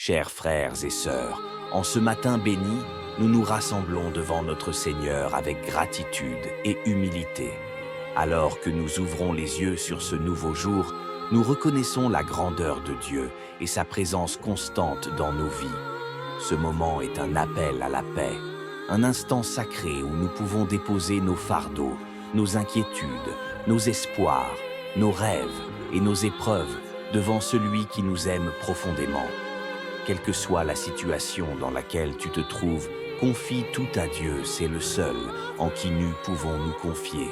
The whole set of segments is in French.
Chers frères et sœurs, en ce matin béni, nous nous rassemblons devant notre Seigneur avec gratitude et humilité. Alors que nous ouvrons les yeux sur ce nouveau jour, nous reconnaissons la grandeur de Dieu et sa présence constante dans nos vies. Ce moment est un appel à la paix, un instant sacré où nous pouvons déposer nos fardeaux, nos inquiétudes, nos espoirs, nos rêves et nos épreuves devant celui qui nous aime profondément. Quelle que soit la situation dans laquelle tu te trouves, confie tout à Dieu, c'est le seul en qui nous pouvons nous confier.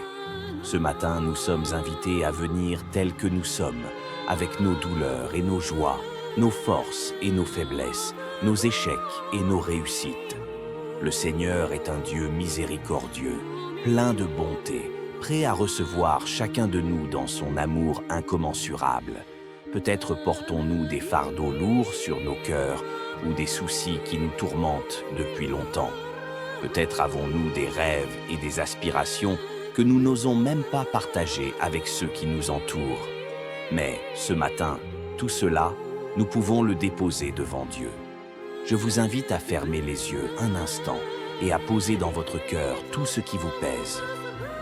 Ce matin, nous sommes invités à venir tels que nous sommes, avec nos douleurs et nos joies, nos forces et nos faiblesses, nos échecs et nos réussites. Le Seigneur est un Dieu miséricordieux, plein de bonté, prêt à recevoir chacun de nous dans son amour incommensurable. Peut-être portons-nous des fardeaux lourds sur nos cœurs ou des soucis qui nous tourmentent depuis longtemps. Peut-être avons-nous des rêves et des aspirations que nous n'osons même pas partager avec ceux qui nous entourent. Mais ce matin, tout cela, nous pouvons le déposer devant Dieu. Je vous invite à fermer les yeux un instant et à poser dans votre cœur tout ce qui vous pèse.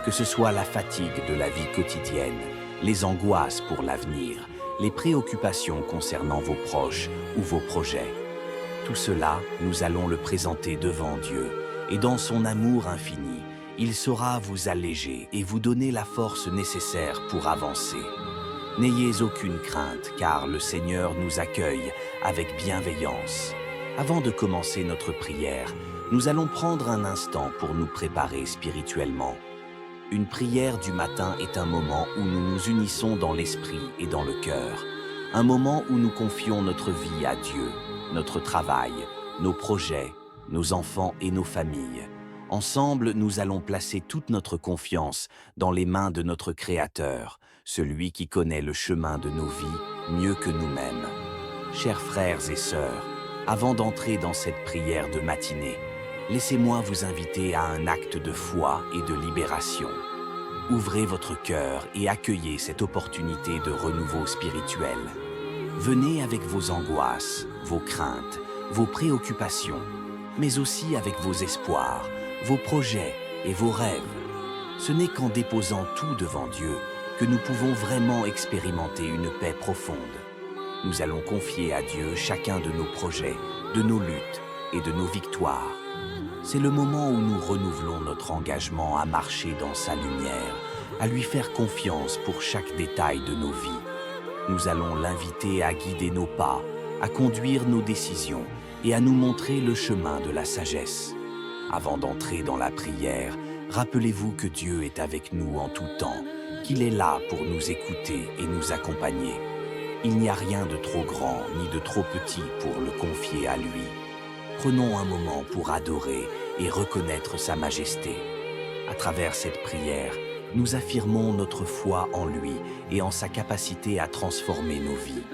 Que ce soit la fatigue de la vie quotidienne, les angoisses pour l'avenir, les préoccupations concernant vos proches ou vos projets. Tout cela, nous allons le présenter devant Dieu, et dans son amour infini, il saura vous alléger et vous donner la force nécessaire pour avancer. N'ayez aucune crainte, car le Seigneur nous accueille avec bienveillance. Avant de commencer notre prière, nous allons prendre un instant pour nous préparer spirituellement. Une prière du matin est un moment où nous nous unissons dans l'esprit et dans le cœur. Un moment où nous confions notre vie à Dieu, notre travail, nos projets, nos enfants et nos familles. Ensemble, nous allons placer toute notre confiance dans les mains de notre Créateur, celui qui connaît le chemin de nos vies mieux que nous-mêmes. Chers frères et sœurs, avant d'entrer dans cette prière de matinée, laissez-moi vous inviter à un acte de foi et de libération. Ouvrez votre cœur et accueillez cette opportunité de renouveau spirituel. Venez avec vos angoisses, vos craintes, vos préoccupations, mais aussi avec vos espoirs, vos projets et vos rêves. Ce n'est qu'en déposant tout devant Dieu que nous pouvons vraiment expérimenter une paix profonde. Nous allons confier à Dieu chacun de nos projets, de nos luttes et de nos victoires. C'est le moment où nous renouvelons notre engagement à marcher dans sa lumière, à lui faire confiance pour chaque détail de nos vies. Nous allons l'inviter à guider nos pas, à conduire nos décisions et à nous montrer le chemin de la sagesse. Avant d'entrer dans la prière, rappelez-vous que Dieu est avec nous en tout temps, qu'il est là pour nous écouter et nous accompagner. Il n'y a rien de trop grand ni de trop petit pour le confier à lui. Prenons un moment pour adorer et reconnaître sa majesté. À travers cette prière, nous affirmons notre foi en lui et en sa capacité à transformer nos vies.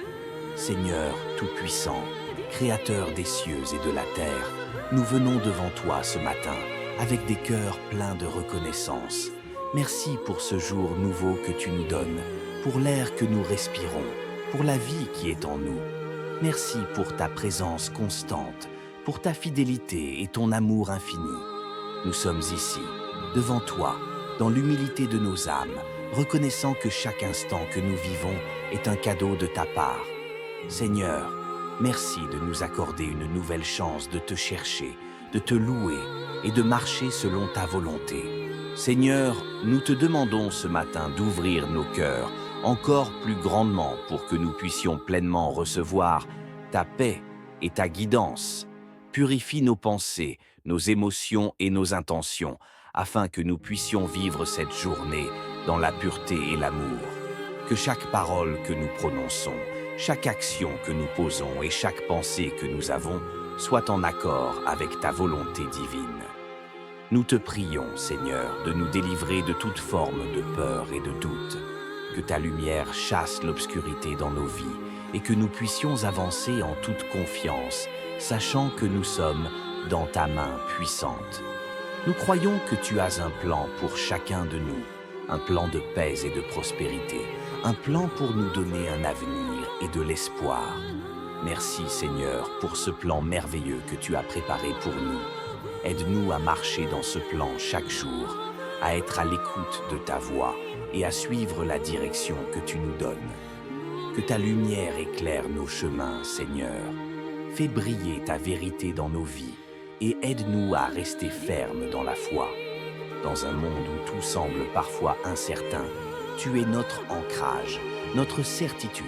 Seigneur Tout-Puissant, Créateur des cieux et de la terre, nous venons devant toi ce matin avec des cœurs pleins de reconnaissance. Merci pour ce jour nouveau que tu nous donnes, pour l'air que nous respirons, pour la vie qui est en nous. Merci pour ta présence constante, pour ta fidélité et ton amour infini. Nous sommes ici, devant toi, dans l'humilité de nos âmes, reconnaissant que chaque instant que nous vivons est un cadeau de ta part. Seigneur, merci de nous accorder une nouvelle chance de te chercher, de te louer et de marcher selon ta volonté. Seigneur, nous te demandons ce matin d'ouvrir nos cœurs encore plus grandement pour que nous puissions pleinement recevoir ta paix et ta guidance. Purifie nos pensées, nos émotions et nos intentions, afin que nous puissions vivre cette journée dans la pureté et l'amour. Que chaque parole que nous prononçons, chaque action que nous posons et chaque pensée que nous avons soit en accord avec ta volonté divine. Nous te prions, Seigneur, de nous délivrer de toute forme de peur et de doute. Que ta lumière chasse l'obscurité dans nos vies et que nous puissions avancer en toute confiance, sachant que nous sommes dans ta main puissante. Nous croyons que tu as un plan pour chacun de nous, un plan de paix et de prospérité, un plan pour nous donner un avenir et de l'espoir. Merci Seigneur pour ce plan merveilleux que tu as préparé pour nous. Aide-nous à marcher dans ce plan chaque jour, à être à l'écoute de ta voix et à suivre la direction que tu nous donnes. Que ta lumière éclaire nos chemins, Seigneur. Fais briller ta vérité dans nos vies et aide-nous à rester fermes dans la foi. Dans un monde où tout semble parfois incertain, tu es notre ancrage, notre certitude.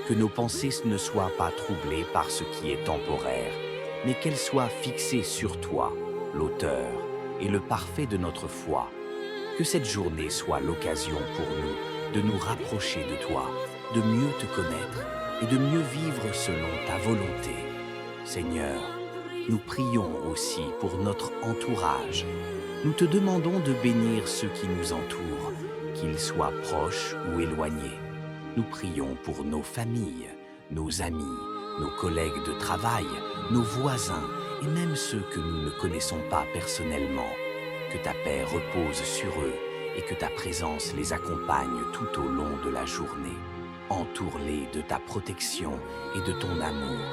Que nos pensées ne soient pas troublées par ce qui est temporaire, mais qu'elles soient fixées sur toi, l'auteur et le parfait de notre foi. Que cette journée soit l'occasion pour nous de nous rapprocher de toi, de mieux te connaître et de mieux vivre selon ta volonté. Seigneur, nous prions aussi pour notre entourage. Nous te demandons de bénir ceux qui nous entourent, qu'ils soient proches ou éloignés. Nous prions pour nos familles, nos amis, nos collègues de travail, nos voisins et même ceux que nous ne connaissons pas personnellement. Que ta paix repose sur eux et que ta présence les accompagne tout au long de la journée. Entoure-les de ta protection et de ton amour.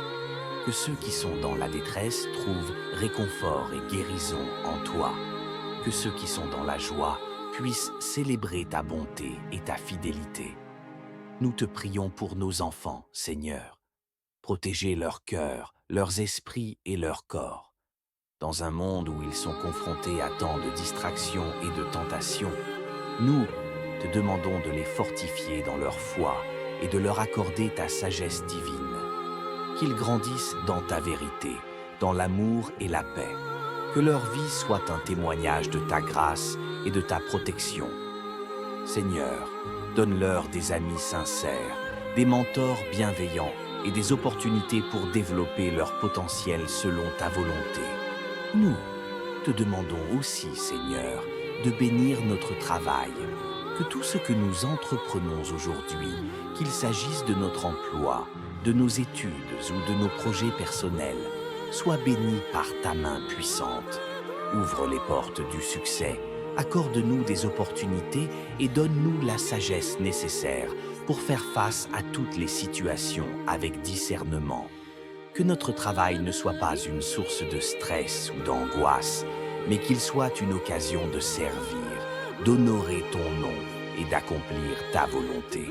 Que ceux qui sont dans la détresse trouvent réconfort et guérison en toi. Que ceux qui sont dans la joie puissent célébrer ta bonté et ta fidélité. Nous te prions pour nos enfants, Seigneur. Protégez leur cœur, leurs esprits et leur corps. Dans un monde où ils sont confrontés à tant de distractions et de tentations, nous te demandons de les fortifier dans leur foi et de leur accorder ta sagesse divine. Qu'ils grandissent dans ta vérité, dans l'amour et la paix. Que leur vie soit un témoignage de ta grâce et de ta protection. Seigneur, donne-leur des amis sincères, des mentors bienveillants et des opportunités pour développer leur potentiel selon ta volonté. Nous te demandons aussi, Seigneur, de bénir notre travail. Que tout ce que nous entreprenons aujourd'hui, qu'il s'agisse de notre emploi, de nos études ou de nos projets personnels, soit béni par ta main puissante. Ouvre les portes du succès, accorde-nous des opportunités et donne-nous la sagesse nécessaire pour faire face à toutes les situations avec discernement. Que notre travail ne soit pas une source de stress ou d'angoisse, mais qu'il soit une occasion de servir, d'honorer ton nom et d'accomplir ta volonté.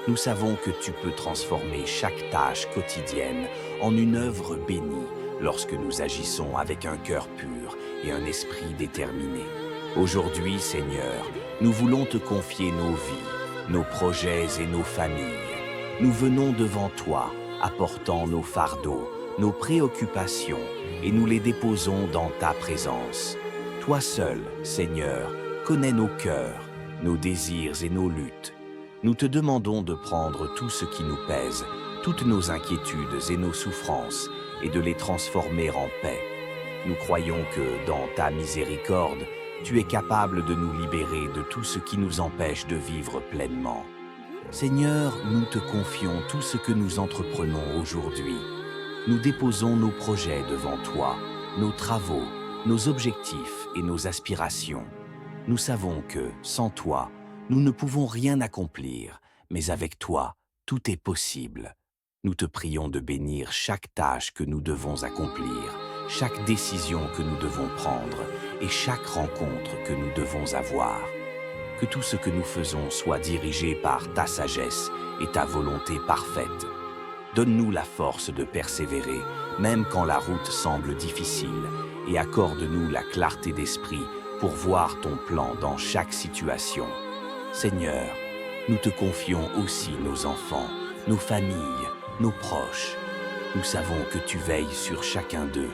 Nous savons que tu peux transformer chaque tâche quotidienne en une œuvre bénie lorsque nous agissons avec un cœur pur et un esprit déterminé. Aujourd'hui, Seigneur, nous voulons te confier nos vies, nos projets et nos familles. Nous venons devant toi, apportant nos fardeaux, nos préoccupations, et nous les déposons dans ta présence. Toi seul, Seigneur, connais nos cœurs, nos désirs et nos luttes. Nous te demandons de prendre tout ce qui nous pèse, toutes nos inquiétudes et nos souffrances, et de les transformer en paix. Nous croyons que, dans ta miséricorde, tu es capable de nous libérer de tout ce qui nous empêche de vivre pleinement. Seigneur, nous te confions tout ce que nous entreprenons aujourd'hui. Nous déposons nos projets devant toi, nos travaux, nos objectifs et nos aspirations. Nous savons que, sans toi, nous ne pouvons rien accomplir, mais avec toi, tout est possible. Nous te prions de bénir chaque tâche que nous devons accomplir, chaque décision que nous devons prendre et chaque rencontre que nous devons avoir. Que tout ce que nous faisons soit dirigé par ta sagesse et ta volonté parfaite. Donne-nous la force de persévérer, même quand la route semble difficile, et accorde-nous la clarté d'esprit pour voir ton plan dans chaque situation. Seigneur, nous te confions aussi nos enfants, nos familles, nos proches. Nous savons que tu veilles sur chacun d'eux,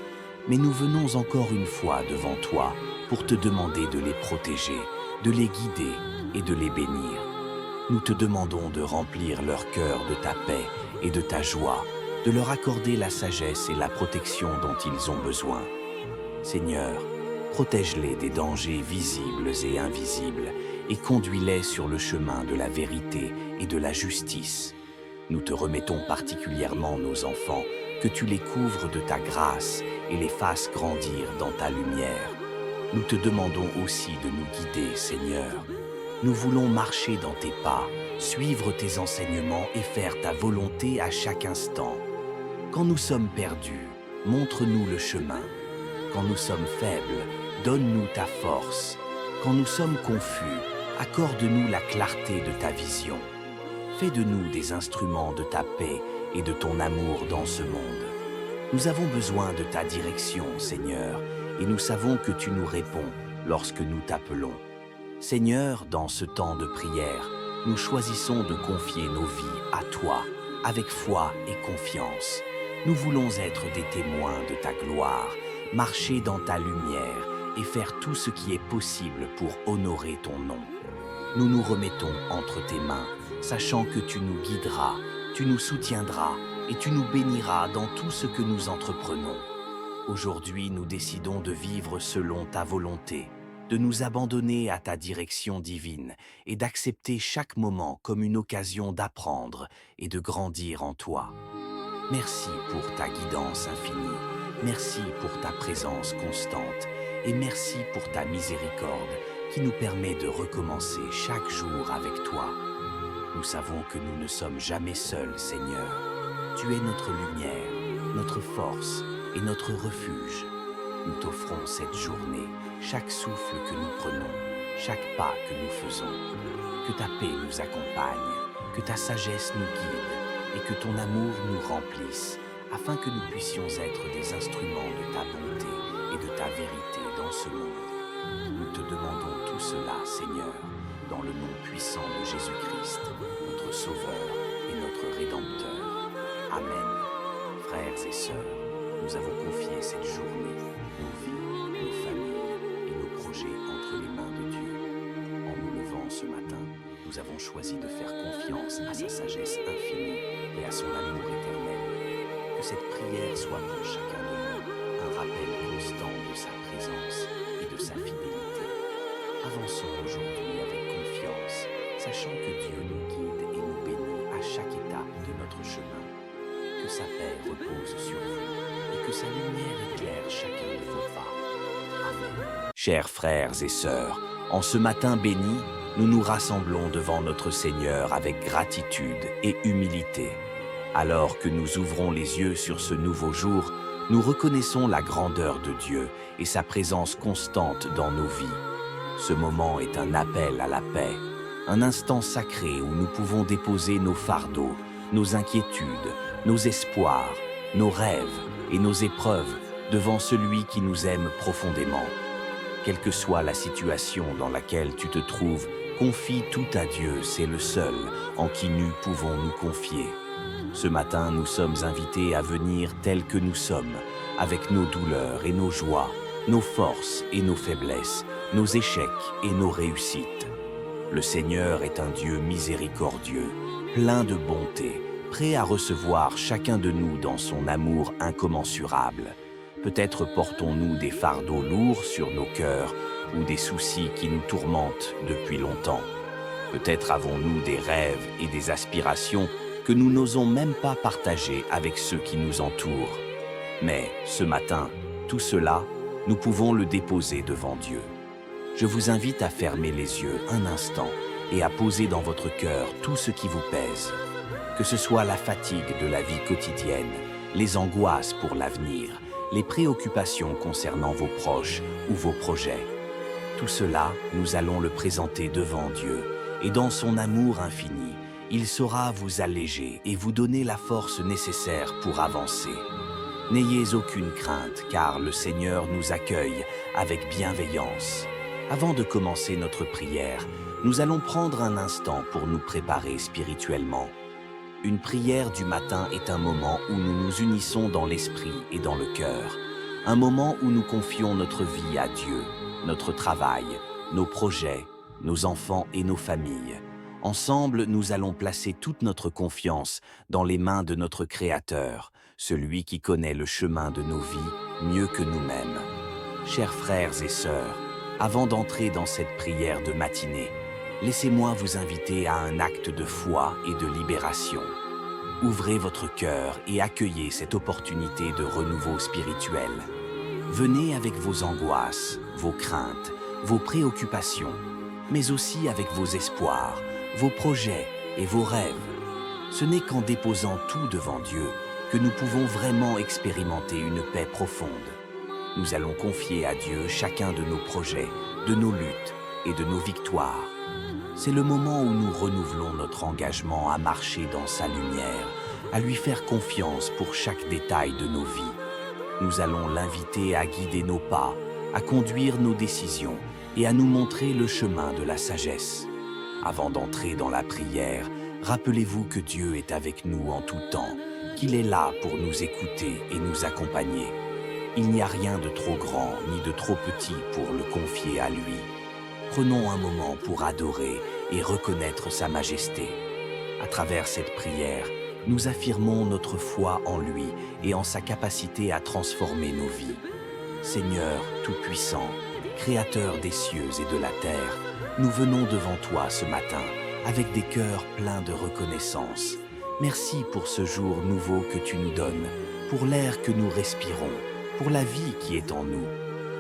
mais nous venons encore une fois devant toi pour te demander de les protéger, de les guider et de les bénir. Nous te demandons de remplir leur cœur de ta paix et de ta joie, de leur accorder la sagesse et la protection dont ils ont besoin. Seigneur, protège-les des dangers visibles et invisibles et conduis-les sur le chemin de la vérité et de la justice. Nous te remettons particulièrement nos enfants, que tu les couvres de ta grâce et les fasses grandir dans ta lumière. Nous te demandons aussi de nous guider, Seigneur. Nous voulons marcher dans tes pas, suivre tes enseignements et faire ta volonté à chaque instant. Quand nous sommes perdus, montre-nous le chemin. Quand nous sommes faibles, donne-nous ta force. Quand nous sommes confus, accorde-nous la clarté de ta vision. Fais de nous des instruments de ta paix et de ton amour dans ce monde. Nous avons besoin de ta direction, Seigneur, et nous savons que tu nous réponds lorsque nous t'appelons. Seigneur, dans ce temps de prière, nous choisissons de confier nos vies à toi, avec foi et confiance. Nous voulons être des témoins de ta gloire, marcher dans ta lumière et faire tout ce qui est possible pour honorer ton nom. Nous nous remettons entre tes mains, sachant que tu nous guideras, tu nous soutiendras et tu nous béniras dans tout ce que nous entreprenons. Aujourd'hui, nous décidons de vivre selon ta volonté, de nous abandonner à ta direction divine et d'accepter chaque moment comme une occasion d'apprendre et de grandir en toi. Merci pour ta guidance infinie, merci pour ta présence constante et merci pour ta miséricorde qui nous permet de recommencer chaque jour avec toi. Nous savons que nous ne sommes jamais seuls, Seigneur. Tu es notre lumière, notre force et notre refuge. Nous t'offrons cette journée, chaque souffle que nous prenons, chaque pas que nous faisons. Que ta paix nous accompagne, que ta sagesse nous guide et que ton amour nous remplisse, afin que nous puissions être des instruments de ta bonté et de ta vérité dans ce monde. Nous te demandons tout cela, Seigneur, dans le nom puissant de Jésus-Christ, notre Sauveur et notre Rédempteur. Amen. Frères et sœurs, nous avons confié cette journée, nos vies, nos familles et nos projets entre les mains de Dieu. En nous levant ce matin, nous avons choisi de faire confiance à sa sagesse infinie et à son amour éternel. Que cette prière soit pour chacun de nous un rappel constant de sa présence et de sa fidélité. Avançons aujourd'hui avec confiance, sachant que Dieu nous guide et nous bénit à chaque étape de notre chemin. Que sa paix repose sur vous et que sa lumière éclaire chacun de vos pas. Amen. Chers frères et sœurs, en ce matin béni, nous nous rassemblons devant notre Seigneur avec gratitude et humilité. Alors que nous ouvrons les yeux sur ce nouveau jour, nous reconnaissons la grandeur de Dieu et sa présence constante dans nos vies. Ce moment est un appel à la paix, un instant sacré où nous pouvons déposer nos fardeaux, nos inquiétudes, nos espoirs, nos rêves et nos épreuves devant celui qui nous aime profondément. Quelle que soit la situation dans laquelle tu te trouves, confie tout à Dieu, c'est le seul en qui nous pouvons nous confier. Ce matin, nous sommes invités à venir tels que nous sommes, avec nos douleurs et nos joies, nos forces et nos faiblesses, nos échecs et nos réussites. Le Seigneur est un Dieu miséricordieux, plein de bonté, prêt à recevoir chacun de nous dans son amour incommensurable. Peut-être portons-nous des fardeaux lourds sur nos cœurs ou des soucis qui nous tourmentent depuis longtemps. Peut-être avons-nous des rêves et des aspirations que nous n'osons même pas partager avec ceux qui nous entourent. Mais ce matin, tout cela, nous pouvons le déposer devant Dieu. Je vous invite à fermer les yeux un instant et à poser dans votre cœur tout ce qui vous pèse. Que ce soit la fatigue de la vie quotidienne, les angoisses pour l'avenir, les préoccupations concernant vos proches ou vos projets. Tout cela, nous allons le présenter devant Dieu, et dans son amour infini, il saura vous alléger et vous donner la force nécessaire pour avancer. N'ayez aucune crainte, car le Seigneur nous accueille avec bienveillance. Avant de commencer notre prière, nous allons prendre un instant pour nous préparer spirituellement. Une prière du matin est un moment où nous nous unissons dans l'esprit et dans le cœur. Un moment où nous confions notre vie à Dieu, notre travail, nos projets, nos enfants et nos familles. Ensemble, nous allons placer toute notre confiance dans les mains de notre Créateur, celui qui connaît le chemin de nos vies mieux que nous-mêmes. Chers frères et sœurs, avant d'entrer dans cette prière de matinée, laissez-moi vous inviter à un acte de foi et de libération. Ouvrez votre cœur et accueillez cette opportunité de renouveau spirituel. Venez avec vos angoisses, vos craintes, vos préoccupations, mais aussi avec vos espoirs, vos projets et vos rêves. Ce n'est qu'en déposant tout devant Dieu que nous pouvons vraiment expérimenter une paix profonde. Nous allons confier à Dieu chacun de nos projets, de nos luttes et de nos victoires. C'est le moment où nous renouvelons notre engagement à marcher dans sa lumière, à lui faire confiance pour chaque détail de nos vies. Nous allons l'inviter à guider nos pas, à conduire nos décisions et à nous montrer le chemin de la sagesse. Avant d'entrer dans la prière, rappelez-vous que Dieu est avec nous en tout temps, qu'il est là pour nous écouter et nous accompagner. Il n'y a rien de trop grand ni de trop petit pour le confier à lui. Prenons un moment pour adorer et reconnaître sa majesté. À travers cette prière, nous affirmons notre foi en lui et en sa capacité à transformer nos vies. Seigneur Tout-Puissant, Créateur des cieux et de la terre, nous venons devant toi ce matin avec des cœurs pleins de reconnaissance. Merci pour ce jour nouveau que tu nous donnes, pour l'air que nous respirons, pour la vie qui est en nous.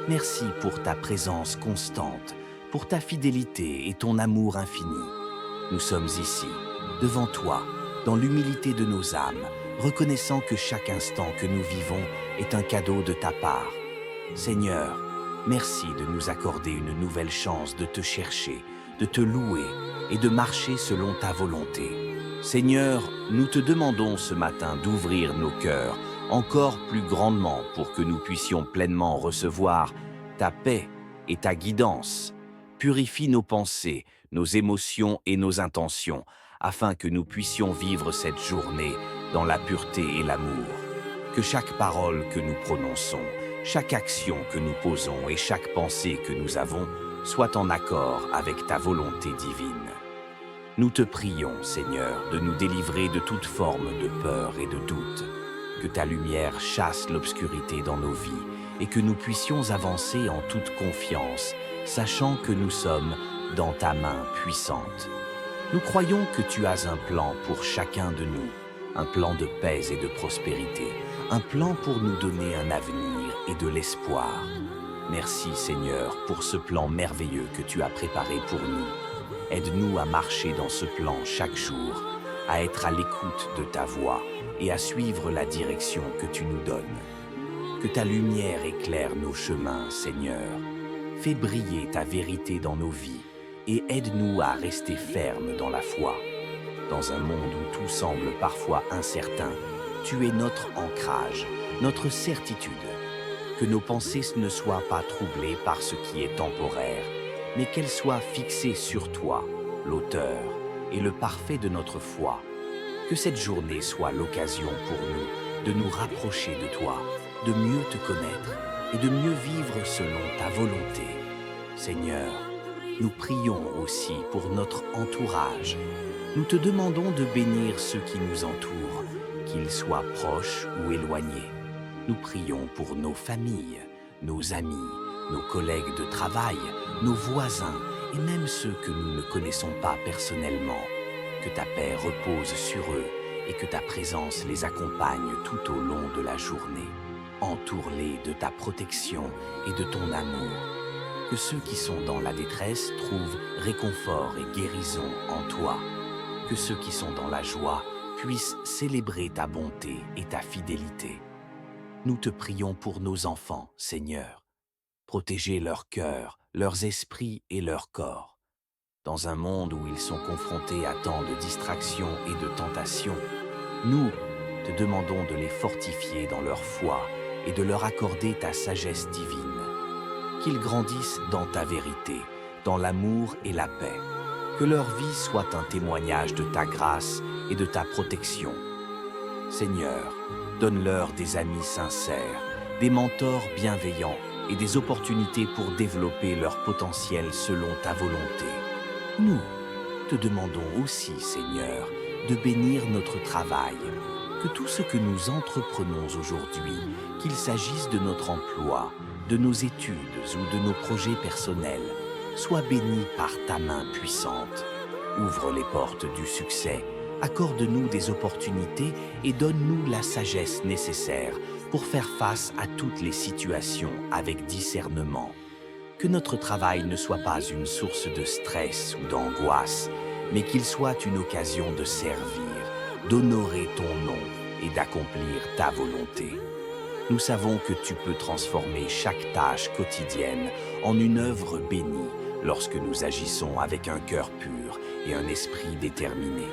Merci pour ta présence constante, pour ta fidélité et ton amour infini. Nous sommes ici, devant toi, dans l'humilité de nos âmes, reconnaissant que chaque instant que nous vivons est un cadeau de ta part. Seigneur, merci de nous accorder une nouvelle chance de te chercher, de te louer et de marcher selon ta volonté. Seigneur, nous te demandons ce matin d'ouvrir nos cœurs encore plus grandement pour que nous puissions pleinement recevoir ta paix et ta guidance. Purifie nos pensées, nos émotions et nos intentions, afin que nous puissions vivre cette journée dans la pureté et l'amour. Que chaque parole que nous prononçons, chaque action que nous posons et chaque pensée que nous avons soit en accord avec ta volonté divine. Nous te prions, Seigneur, de nous délivrer de toute forme de peur et de doute. Que ta lumière chasse l'obscurité dans nos vies et que nous puissions avancer en toute confiance, sachant que nous sommes dans ta main puissante. Nous croyons que tu as un plan pour chacun de nous, un plan de paix et de prospérité, un plan pour nous donner un avenir et de l'espoir. Merci Seigneur pour ce plan merveilleux que tu as préparé pour nous. Aide-nous à marcher dans ce plan chaque jour, à être à l'écoute de ta voix et à suivre la direction que tu nous donnes. Que ta lumière éclaire nos chemins, Seigneur. Fais briller ta vérité dans nos vies et aide-nous à rester fermes dans la foi. Dans un monde où tout semble parfois incertain, tu es notre ancrage, notre certitude. Que nos pensées ne soient pas troublées par ce qui est temporaire, mais qu'elles soient fixées sur toi, l'auteur et le parfait de notre foi. Que cette journée soit l'occasion pour nous de nous rapprocher de toi, de mieux te connaître et de mieux vivre selon ta volonté. Seigneur, nous prions aussi pour notre entourage. Nous te demandons de bénir ceux qui nous entourent, qu'ils soient proches ou éloignés. Nous prions pour nos familles, nos amis, nos collègues de travail, nos voisins et même ceux que nous ne connaissons pas personnellement. Que ta paix repose sur eux et que ta présence les accompagne tout au long de la journée. Entoure-les de ta protection et de ton amour. Que ceux qui sont dans la détresse trouvent réconfort et guérison en toi. Que ceux qui sont dans la joie puissent célébrer ta bonté et ta fidélité. Nous te prions pour nos enfants, Seigneur. Protégez leur cœur, leurs esprits et leur corps. Dans un monde où ils sont confrontés à tant de distractions et de tentations, nous te demandons de les fortifier dans leur foi et de leur accorder ta sagesse divine. Qu'ils grandissent dans ta vérité, dans l'amour et la paix. Que leur vie soit un témoignage de ta grâce et de ta protection. Seigneur, donne-leur des amis sincères, des mentors bienveillants et des opportunités pour développer leur potentiel selon ta volonté. Nous te demandons aussi, Seigneur, de bénir notre travail, que tout ce que nous entreprenons aujourd'hui, qu'il s'agisse de notre emploi, de nos études ou de nos projets personnels, soit béni par ta main puissante. Ouvre les portes du succès, accorde-nous des opportunités et donne-nous la sagesse nécessaire pour faire face à toutes les situations avec discernement. Que notre travail ne soit pas une source de stress ou d'angoisse, mais qu'il soit une occasion de servir, d'honorer ton nom et d'accomplir ta volonté. Nous savons que tu peux transformer chaque tâche quotidienne en une œuvre bénie lorsque nous agissons avec un cœur pur et un esprit déterminé.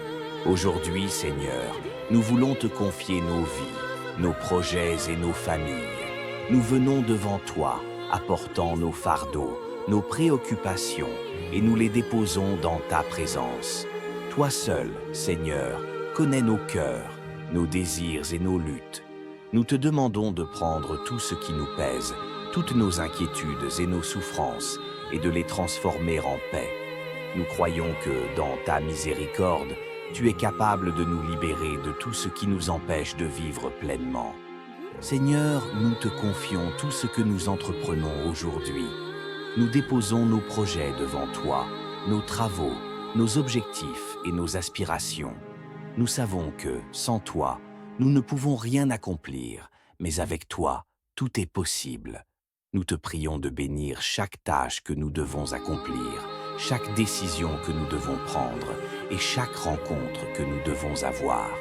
Aujourd'hui, Seigneur, nous voulons te confier nos vies, nos projets et nos familles. Nous venons devant toi, apportant nos fardeaux, nos préoccupations, et nous les déposons dans ta présence. Toi seul, Seigneur, connais nos cœurs, nos désirs et nos luttes. Nous te demandons de prendre tout ce qui nous pèse, toutes nos inquiétudes et nos souffrances, et de les transformer en paix. Nous croyons que, dans ta miséricorde, tu es capable de nous libérer de tout ce qui nous empêche de vivre pleinement. Seigneur, nous te confions tout ce que nous entreprenons aujourd'hui. Nous déposons nos projets devant toi, nos travaux, nos objectifs et nos aspirations. Nous savons que, sans toi, nous ne pouvons rien accomplir, mais avec toi, tout est possible. Nous te prions de bénir chaque tâche que nous devons accomplir, chaque décision que nous devons prendre et chaque rencontre que nous devons avoir.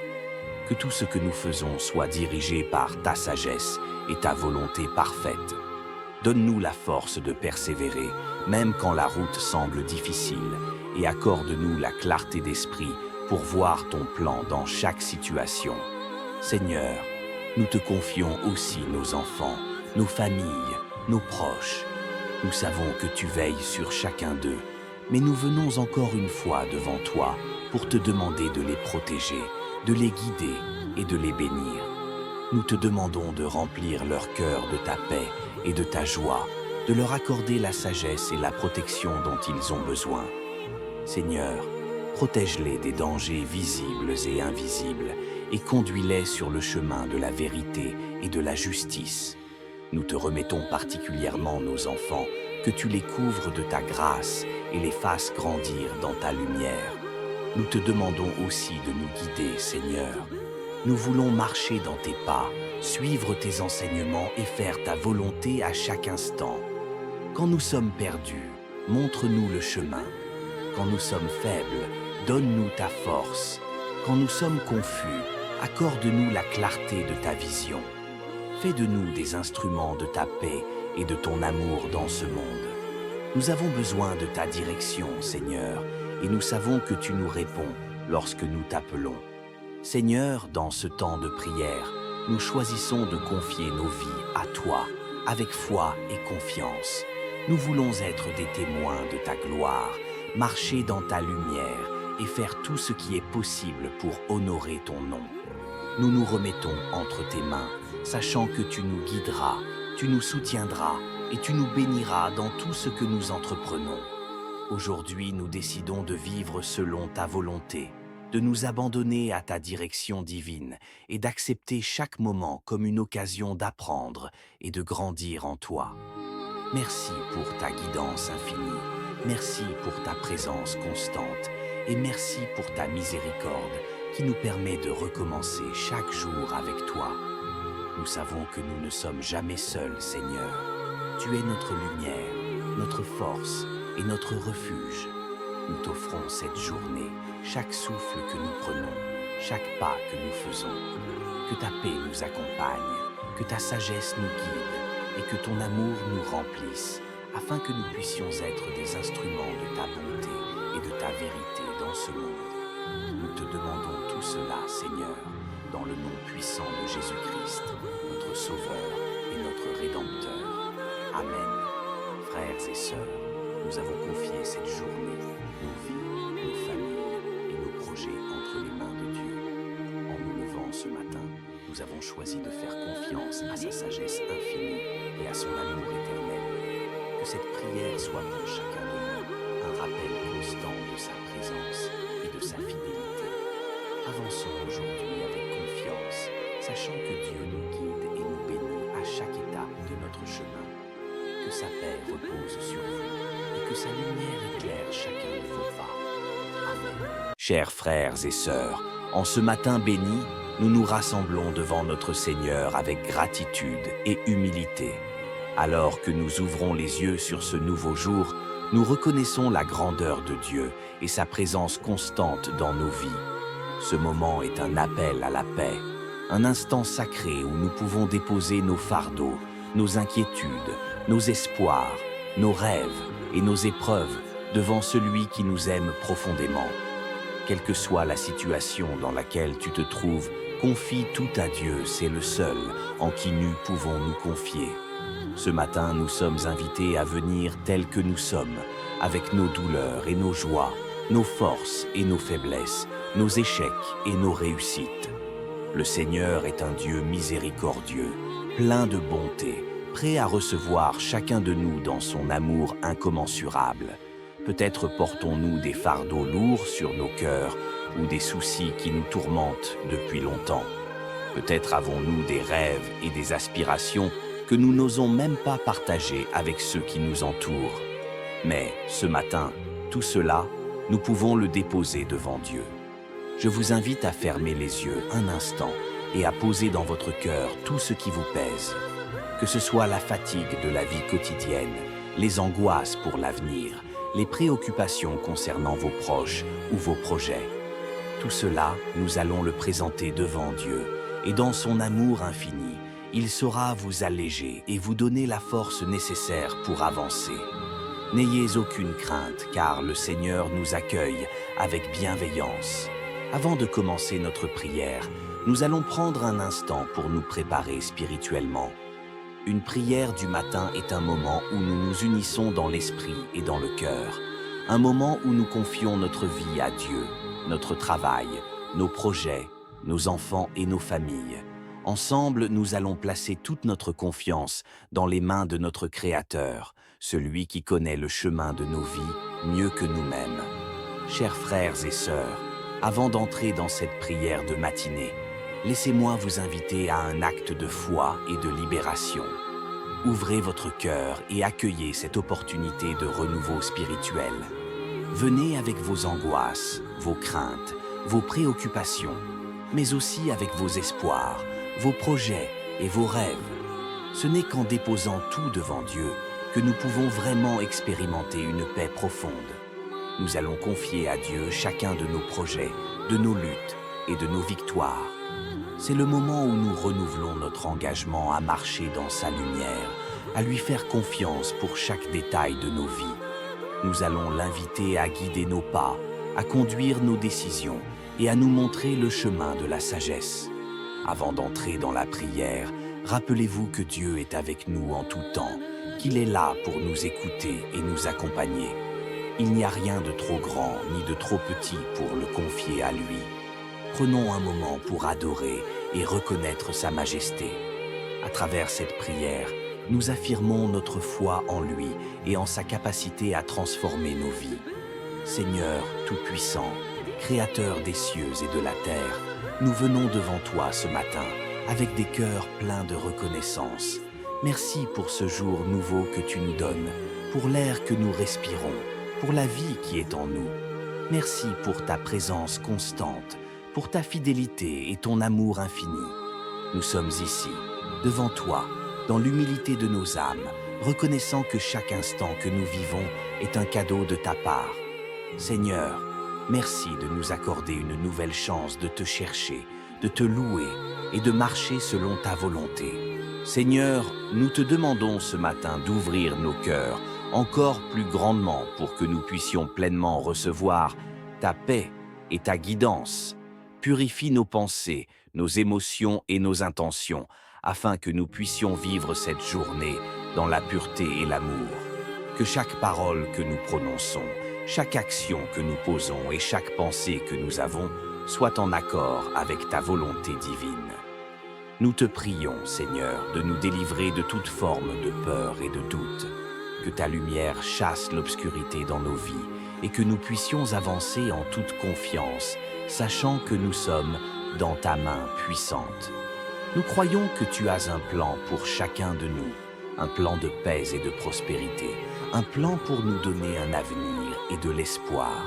Que tout ce que nous faisons soit dirigé par ta sagesse et ta volonté parfaite. Donne-nous la force de persévérer, même quand la route semble difficile, et accorde-nous la clarté d'esprit pour voir ton plan dans chaque situation. Seigneur, nous te confions aussi nos enfants, nos familles, nos proches. Nous savons que tu veilles sur chacun d'eux, mais nous venons encore une fois devant toi pour te demander de les protéger, de les guider et de les bénir. Nous te demandons de remplir leur cœur de ta paix et de ta joie, de leur accorder la sagesse et la protection dont ils ont besoin. Seigneur, protège-les des dangers visibles et invisibles et conduis-les sur le chemin de la vérité et de la justice. Nous te remettons particulièrement nos enfants, que tu les couvres de ta grâce et les fasses grandir dans ta lumière. Nous te demandons aussi de nous guider, Seigneur. Nous voulons marcher dans tes pas, suivre tes enseignements et faire ta volonté à chaque instant. Quand nous sommes perdus, montre-nous le chemin. Quand nous sommes faibles, donne-nous ta force. Quand nous sommes confus, accorde-nous la clarté de ta vision. Fais de nous des instruments de ta paix et de ton amour dans ce monde. Nous avons besoin de ta direction, Seigneur, et nous savons que tu nous réponds lorsque nous t'appelons. Seigneur, dans ce temps de prière, nous choisissons de confier nos vies à toi, avec foi et confiance. Nous voulons être des témoins de ta gloire, marcher dans ta lumière et faire tout ce qui est possible pour honorer ton nom. Nous nous remettons entre tes mains, sachant que tu nous guideras, tu nous soutiendras et tu nous béniras dans tout ce que nous entreprenons. Aujourd'hui, nous décidons de vivre selon ta volonté, de nous abandonner à ta direction divine et d'accepter chaque moment comme une occasion d'apprendre et de grandir en toi. Merci pour ta guidance infinie, merci pour ta présence constante et merci pour ta miséricorde qui nous permet de recommencer chaque jour avec toi. Nous savons que nous ne sommes jamais seuls, Seigneur. Tu es notre lumière, notre force et notre refuge. Nous t'offrons cette journée, chaque souffle que nous prenons, chaque pas que nous faisons. Que ta paix nous accompagne, que ta sagesse nous guide et que ton amour nous remplisse, afin que nous puissions être des instruments de ta bonté et de ta vérité dans ce monde. Nous te demandons tout cela, Seigneur, dans le nom puissant de Jésus-Christ, notre Sauveur et notre Rédempteur. Amen. Frères et sœurs, nous avons confié cette journée, nos vies, nos familles et nos projets entre les mains de Dieu. En nous levant ce matin, nous avons choisi de faire confiance à sa sagesse infinie et à son amour éternel. Que cette prière soit pour chacun de nous un rappel constant de sa présence et de sa fidélité. Avançons aujourd'hui avec confiance, sachant que Dieu nous guide et nous bénit à chaque étape de notre chemin. Que sa paix repose sur vous et que sa lumière éclaire chacun de vos pas. Amen. Chers frères et sœurs, en ce matin béni, nous nous rassemblons devant notre Seigneur avec gratitude et humilité. Alors que nous ouvrons les yeux sur ce nouveau jour, nous reconnaissons la grandeur de Dieu et sa présence constante dans nos vies. Ce moment est un appel à la paix. un instant sacré où nous pouvons déposer nos fardeaux, nos inquiétudes, nos espoirs, nos rêves et nos épreuves devant celui qui nous aime profondément. Quelle que soit la situation dans laquelle tu te trouves, confie tout à Dieu, c'est le seul en qui nous pouvons nous confier. Ce matin, nous sommes invités à venir tels que nous sommes, avec nos douleurs et nos joies, nos forces et nos faiblesses, nos échecs et nos réussites. Le Seigneur est un Dieu miséricordieux, plein de bonté, prêt à recevoir chacun de nous dans son amour incommensurable. Peut-être portons-nous des fardeaux lourds sur nos cœurs ou des soucis qui nous tourmentent depuis longtemps. Peut-être avons-nous des rêves et des aspirations que nous n'osons même pas partager avec ceux qui nous entourent. Mais ce matin, tout cela, nous pouvons le déposer devant Dieu. Je vous invite à fermer les yeux un instant et à poser dans votre cœur tout ce qui vous pèse. Que ce soit la fatigue de la vie quotidienne, les angoisses pour l'avenir, les préoccupations concernant vos proches ou vos projets. Tout cela, nous allons le présenter devant Dieu, et dans son amour infini, il saura vous alléger et vous donner la force nécessaire pour avancer. N'ayez aucune crainte, car le Seigneur nous accueille avec bienveillance. Avant de commencer notre prière, nous allons prendre un instant pour nous préparer spirituellement. Une prière du matin est un moment où nous nous unissons dans l'esprit et dans le cœur. Un moment où nous confions notre vie à Dieu, notre travail, nos projets, nos enfants et nos familles. Ensemble, nous allons placer toute notre confiance dans les mains de notre Créateur, celui qui connaît le chemin de nos vies mieux que nous-mêmes. Chers frères et sœurs, avant d'entrer dans cette prière de matinée, laissez-moi vous inviter à un acte de foi et de libération. Ouvrez votre cœur et accueillez cette opportunité de renouveau spirituel. Venez avec vos angoisses, vos craintes, vos préoccupations, mais aussi avec vos espoirs, vos projets et vos rêves. Ce n'est qu'en déposant tout devant Dieu que nous pouvons vraiment expérimenter une paix profonde. Nous allons confier à Dieu chacun de nos projets, de nos luttes et de nos victoires. C'est le moment où nous renouvelons notre engagement à marcher dans sa lumière, à lui faire confiance pour chaque détail de nos vies. Nous allons l'inviter à guider nos pas, à conduire nos décisions et à nous montrer le chemin de la sagesse. Avant d'entrer dans la prière, rappelez-vous que Dieu est avec nous en tout temps, qu'il est là pour nous écouter et nous accompagner. Il n'y a rien de trop grand ni de trop petit pour le confier à lui. Prenons un moment pour adorer et reconnaître sa majesté. À travers cette prière, nous affirmons notre foi en lui et en sa capacité à transformer nos vies. Seigneur Tout-Puissant, Créateur des cieux et de la terre, nous venons devant toi ce matin avec des cœurs pleins de reconnaissance. Merci pour ce jour nouveau que tu nous donnes, pour l'air que nous respirons, pour la vie qui est en nous. Merci pour ta présence constante, pour ta fidélité et ton amour infini. Nous sommes ici, devant toi, dans l'humilité de nos âmes, reconnaissant que chaque instant que nous vivons est un cadeau de ta part. Seigneur, merci de nous accorder une nouvelle chance de te chercher, de te louer et de marcher selon ta volonté. Seigneur, nous te demandons ce matin d'ouvrir nos cœurs encore plus grandement pour que nous puissions pleinement recevoir ta paix et ta guidance. Purifie nos pensées, nos émotions et nos intentions, afin que nous puissions vivre cette journée dans la pureté et l'amour. Que chaque parole que nous prononçons, chaque action que nous posons et chaque pensée que nous avons soit en accord avec ta volonté divine. Nous te prions, Seigneur, de nous délivrer de toute forme de peur et de doute. Que ta lumière chasse l'obscurité dans nos vies et que nous puissions avancer en toute confiance, sachant que nous sommes dans ta main puissante. Nous croyons que tu as un plan pour chacun de nous, un plan de paix et de prospérité, un plan pour nous donner un avenir et de l'espoir.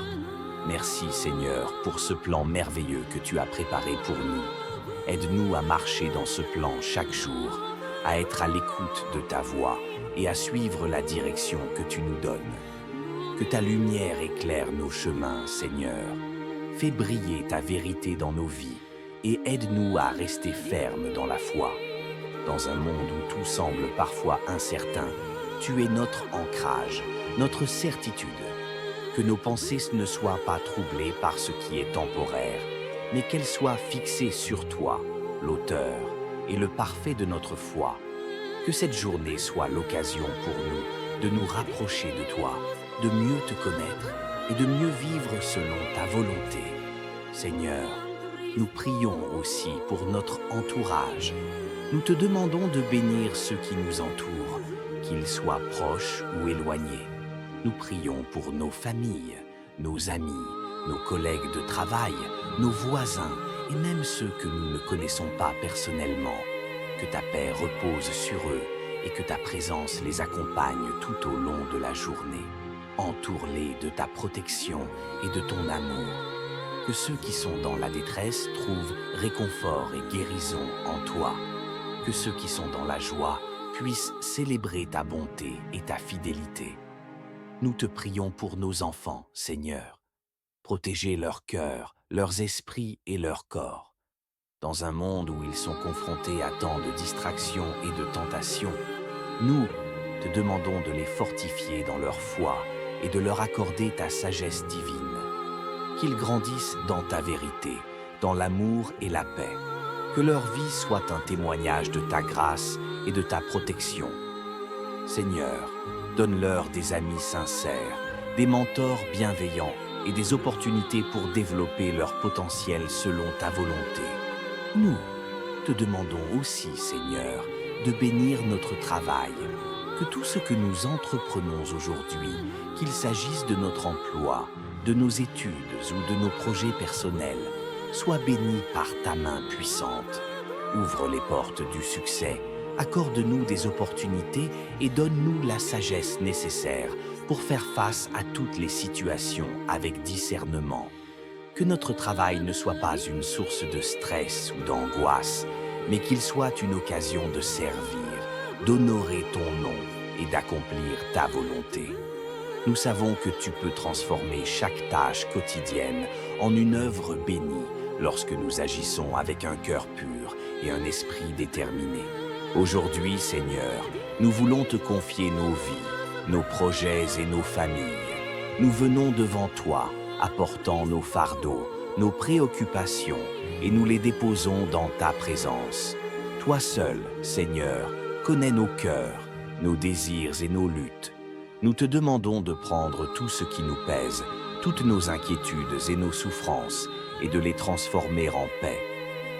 Merci Seigneur pour ce plan merveilleux que tu as préparé pour nous. Aide-nous à marcher dans ce plan chaque jour, à être à l'écoute de ta voix et à suivre la direction que tu nous donnes. Que ta lumière éclaire nos chemins, Seigneur. Fais briller ta vérité dans nos vies et aide-nous à rester fermes dans la foi. Dans un monde où tout semble parfois incertain, tu es notre ancrage, notre certitude. Que nos pensées ne soient pas troublées par ce qui est temporaire, mais qu'elles soient fixées sur toi, l'auteur et le parfait de notre foi. Que cette journée soit l'occasion pour nous de nous rapprocher de toi, de mieux te connaître et de mieux vivre selon ta volonté. Seigneur, nous prions aussi pour notre entourage. Nous te demandons de bénir ceux qui nous entourent, qu'ils soient proches ou éloignés. Nous prions pour nos familles, nos amis, nos collègues de travail, nos voisins et même ceux que nous ne connaissons pas personnellement. Que ta paix repose sur eux et que ta présence les accompagne tout au long de la journée. Entoure-les de ta protection et de ton amour. Que ceux qui sont dans la détresse trouvent réconfort et guérison en toi. Que ceux qui sont dans la joie puissent célébrer ta bonté et ta fidélité. Nous te prions pour nos enfants, Seigneur. Protégez leur cœur, leurs esprits et leur corps. Dans un monde où ils sont confrontés à tant de distractions et de tentations, nous te demandons de les fortifier dans leur foi et de leur accorder ta sagesse divine. Qu'ils grandissent dans ta vérité, dans l'amour et la paix. Que leur vie soit un témoignage de ta grâce et de ta protection. Seigneur, donne-leur des amis sincères, des mentors bienveillants et des opportunités pour développer leur potentiel selon ta volonté. Nous te demandons aussi, Seigneur, de bénir notre travail, que tout ce que nous entreprenons aujourd'hui, qu'il s'agisse de notre emploi, de nos études ou de nos projets personnels, soit béni par ta main puissante. Ouvre les portes du succès, accorde-nous des opportunités et donne-nous la sagesse nécessaire pour faire face à toutes les situations avec discernement. Que notre travail ne soit pas une source de stress ou d'angoisse, mais qu'il soit une occasion de servir, d'honorer ton nom et d'accomplir ta volonté. Nous savons que tu peux transformer chaque tâche quotidienne en une œuvre bénie lorsque nous agissons avec un cœur pur et un esprit déterminé. Aujourd'hui, Seigneur, nous voulons te confier nos vies, nos projets et nos familles. Nous venons devant toi, apportant nos fardeaux, nos préoccupations, et nous les déposons dans ta présence. Toi seul, Seigneur, connais nos cœurs, nos désirs et nos luttes. Nous te demandons de prendre tout ce qui nous pèse, toutes nos inquiétudes et nos souffrances, et de les transformer en paix.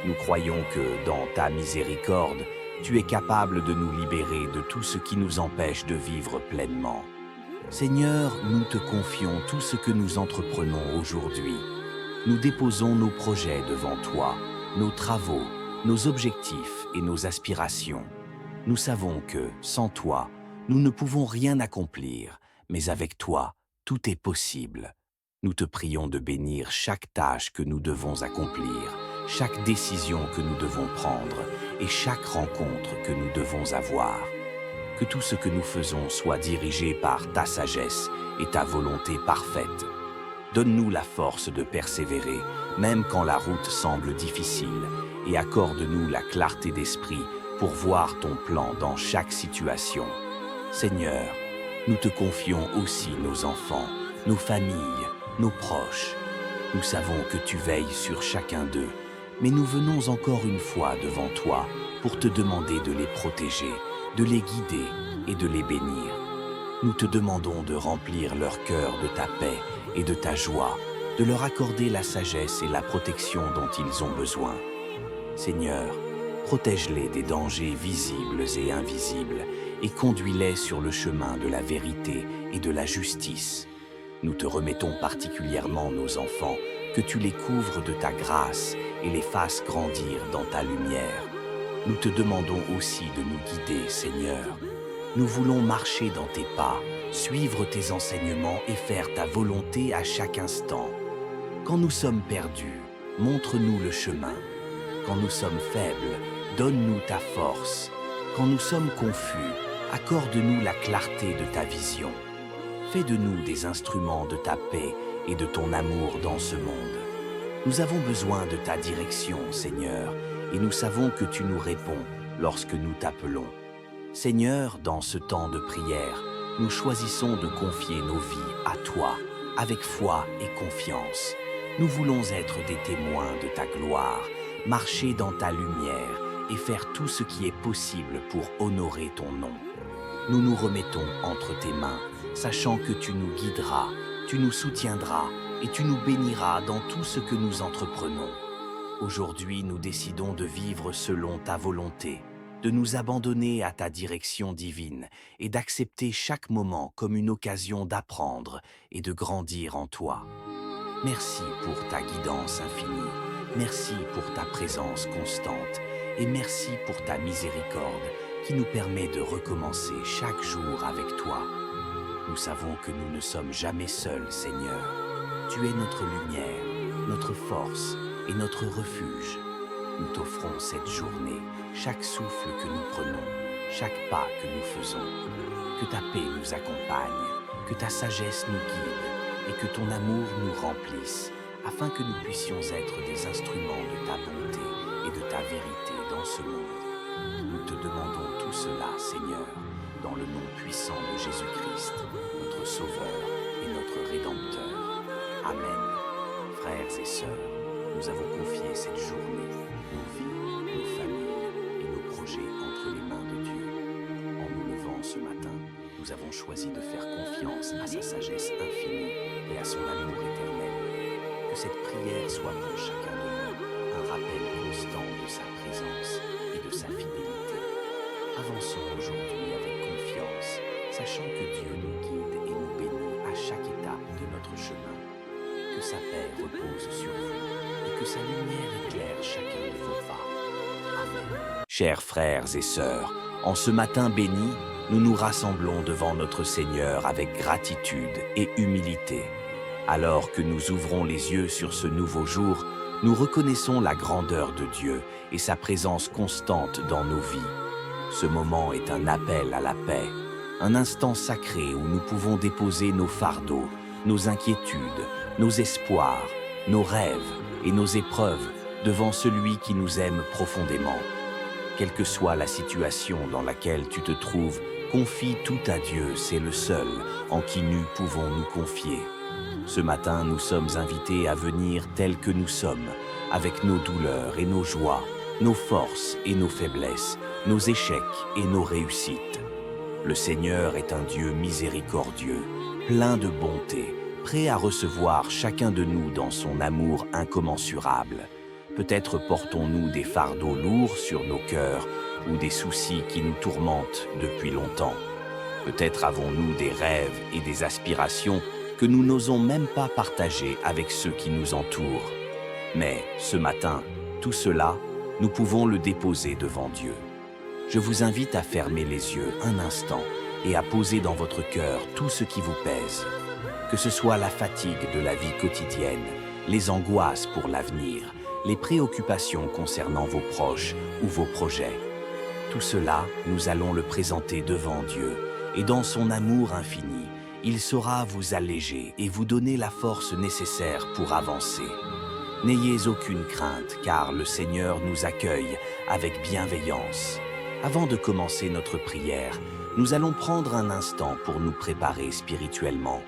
Nous croyons que, dans ta miséricorde, tu es capable de nous libérer de tout ce qui nous empêche de vivre pleinement. Seigneur, nous te confions tout ce que nous entreprenons aujourd'hui. Nous déposons nos projets devant toi, nos travaux, nos objectifs et nos aspirations. Nous savons que, sans toi, nous ne pouvons rien accomplir, mais avec toi, tout est possible. Nous te prions de bénir chaque tâche que nous devons accomplir, chaque décision que nous devons prendre et chaque rencontre que nous devons avoir. Que tout ce que nous faisons soit dirigé par ta sagesse et ta volonté parfaite. Donne-nous la force de persévérer, même quand la route semble difficile, et accorde-nous la clarté d'esprit pour voir ton plan dans chaque situation. Seigneur, nous te confions aussi nos enfants, nos familles, nos proches. Nous savons que tu veilles sur chacun d'eux, mais nous venons encore une fois devant toi pour te demander de les protéger, de les guider et de les bénir. Nous te demandons de remplir leur cœur de ta paix et de ta joie, de leur accorder la sagesse et la protection dont ils ont besoin. Seigneur, protège-les des dangers visibles et invisibles et conduis-les sur le chemin de la vérité et de la justice. Nous te remettons particulièrement nos enfants, que tu les couvres de ta grâce et les fasses grandir dans ta lumière. Nous te demandons aussi de nous guider, Seigneur. Nous voulons marcher dans tes pas, suivre tes enseignements et faire ta volonté à chaque instant. Quand nous sommes perdus, montre-nous le chemin. Quand nous sommes faibles, donne-nous ta force. Quand nous sommes confus, accorde-nous la clarté de ta vision. Fais de nous des instruments de ta paix et de ton amour dans ce monde. Nous avons besoin de ta direction, Seigneur, et nous savons que tu nous réponds lorsque nous t'appelons. Seigneur, dans ce temps de prière, nous choisissons de confier nos vies à toi, avec foi et confiance. Nous voulons être des témoins de ta gloire, marcher dans ta lumière et faire tout ce qui est possible pour honorer ton nom. Nous nous remettons entre tes mains, sachant que tu nous guideras, tu nous soutiendras et tu nous béniras dans tout ce que nous entreprenons. Aujourd'hui, nous décidons de vivre selon ta volonté, de nous abandonner à ta direction divine et d'accepter chaque moment comme une occasion d'apprendre et de grandir en toi. Merci pour ta guidance infinie, merci pour ta présence constante et merci pour ta miséricorde qui nous permet de recommencer chaque jour avec toi. Nous savons que nous ne sommes jamais seuls, Seigneur. Tu es notre lumière, notre force et notre refuge. Nous t'offrons cette journée, chaque souffle que nous prenons, chaque pas que nous faisons. Que ta paix nous accompagne, que ta sagesse nous guide et que ton amour nous remplisse, afin que nous puissions être des instruments de ta bonté et de ta vérité dans ce monde. Nous te demandons tout cela, Seigneur, dans le nom puissant de Jésus-Christ, notre Sauveur et notre Rédempteur. Amen. Frères et sœurs, nous avons confié cette journée, nos vies, nos familles et nos projets entre les mains de Dieu. En nous levant ce matin, nous avons choisi de faire confiance à sa sagesse infinie et à son amour éternel. Que cette prière soit pour chacun de nous un rappel constant de sa présence et de sa fidélité. Avançons aujourd'hui avec confiance, sachant que Dieu nous guide et nous bénit à chaque étape de notre chemin. Que sa paix repose sur vous et que sa lumière éclaire chacun de vos pas. Amen. Chers frères et sœurs, en ce matin béni, nous nous rassemblons devant notre Seigneur avec gratitude et humilité. Alors que nous ouvrons les yeux sur ce nouveau jour, nous reconnaissons la grandeur de Dieu et sa présence constante dans nos vies. Ce moment est un appel à la paix, un instant sacré où nous pouvons déposer nos fardeaux, nos inquiétudes, nos espoirs, nos rêves et nos épreuves devant celui qui nous aime profondément. Quelle que soit la situation dans laquelle tu te trouves, confie tout à Dieu, c'est le seul en qui nous pouvons nous confier. Ce matin, nous sommes invités à venir tels que nous sommes, avec nos douleurs et nos joies, nos forces et nos faiblesses, nos échecs et nos réussites. Le Seigneur est un Dieu miséricordieux, plein de bonté, prêt à recevoir chacun de nous dans son amour incommensurable. Peut-être portons-nous des fardeaux lourds sur nos cœurs ou des soucis qui nous tourmentent depuis longtemps. Peut-être avons-nous des rêves et des aspirations que nous n'osons même pas partager avec ceux qui nous entourent. Mais ce matin, tout cela, nous pouvons le déposer devant Dieu. Je vous invite à fermer les yeux un instant et à poser dans votre cœur tout ce qui vous pèse. Que ce soit la fatigue de la vie quotidienne, les angoisses pour l'avenir, les préoccupations concernant vos proches ou vos projets. Tout cela, nous allons le présenter devant Dieu, et dans son amour infini, il saura vous alléger et vous donner la force nécessaire pour avancer. N'ayez aucune crainte, car le Seigneur nous accueille avec bienveillance. Avant de commencer notre prière, nous allons prendre un instant pour nous préparer spirituellement.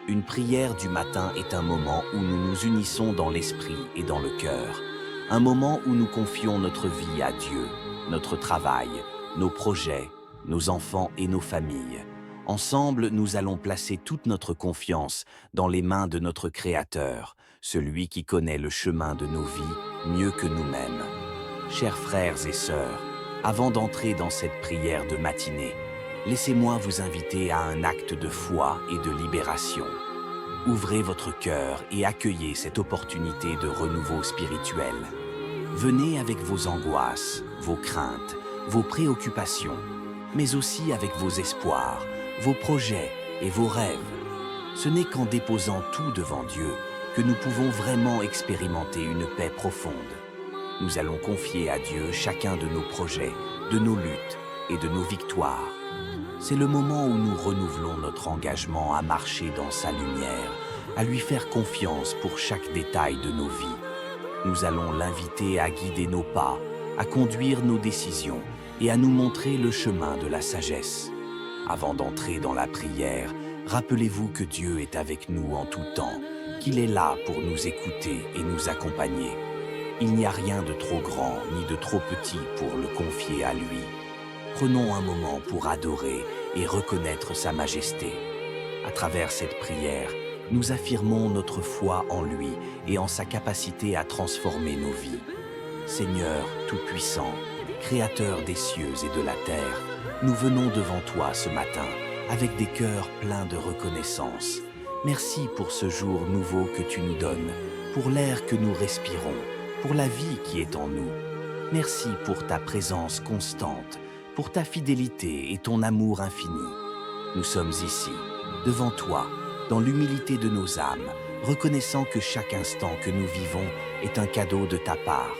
Une prière du matin est un moment où nous nous unissons dans l'esprit et dans le cœur. Un moment où nous confions notre vie à Dieu, notre travail, nos projets, nos enfants et nos familles. Ensemble, nous allons placer toute notre confiance dans les mains de notre Créateur, celui qui connaît le chemin de nos vies mieux que nous-mêmes. Chers frères et sœurs, avant d'entrer dans cette prière de matinée, laissez-moi vous inviter à un acte de foi et de libération. Ouvrez votre cœur et accueillez cette opportunité de renouveau spirituel. Venez avec vos angoisses, vos craintes, vos préoccupations, mais aussi avec vos espoirs, vos projets et vos rêves. Ce n'est qu'en déposant tout devant Dieu que nous pouvons vraiment expérimenter une paix profonde. Nous allons confier à Dieu chacun de nos projets, de nos luttes et de nos victoires. C'est le moment où nous renouvelons notre engagement à marcher dans sa lumière, à lui faire confiance pour chaque détail de nos vies. Nous allons l'inviter à guider nos pas, à conduire nos décisions et à nous montrer le chemin de la sagesse. Avant d'entrer dans la prière, rappelez-vous que Dieu est avec nous en tout temps, qu'il est là pour nous écouter et nous accompagner. Il n'y a rien de trop grand ni de trop petit pour le confier à lui. Prenons un moment pour adorer et reconnaître sa majesté. À travers cette prière, nous affirmons notre foi en lui et en sa capacité à transformer nos vies. Seigneur Tout-Puissant, Créateur des cieux et de la terre, nous venons devant toi ce matin avec des cœurs pleins de reconnaissance. Merci pour ce jour nouveau que tu nous donnes, pour l'air que nous respirons, pour la vie qui est en nous. Merci pour ta présence constante, pour ta fidélité et ton amour infini. Nous sommes ici, devant toi, dans l'humilité de nos âmes, reconnaissant que chaque instant que nous vivons est un cadeau de ta part.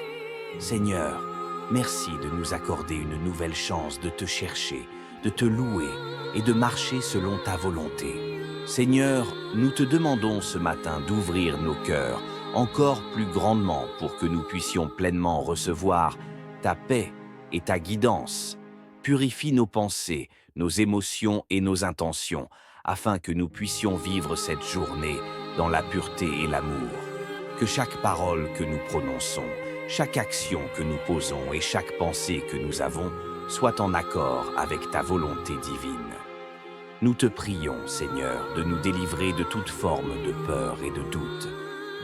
Seigneur, merci de nous accorder une nouvelle chance de te chercher, de te louer et de marcher selon ta volonté. Seigneur, nous te demandons ce matin d'ouvrir nos cœurs encore plus grandement pour que nous puissions pleinement recevoir ta paix et ta guidance. Purifie nos pensées, nos émotions et nos intentions, afin que nous puissions vivre cette journée dans la pureté et l'amour. Que chaque parole que nous prononçons, chaque action que nous posons et chaque pensée que nous avons soit en accord avec ta volonté divine. Nous te prions, Seigneur, de nous délivrer de toute forme de peur et de doute.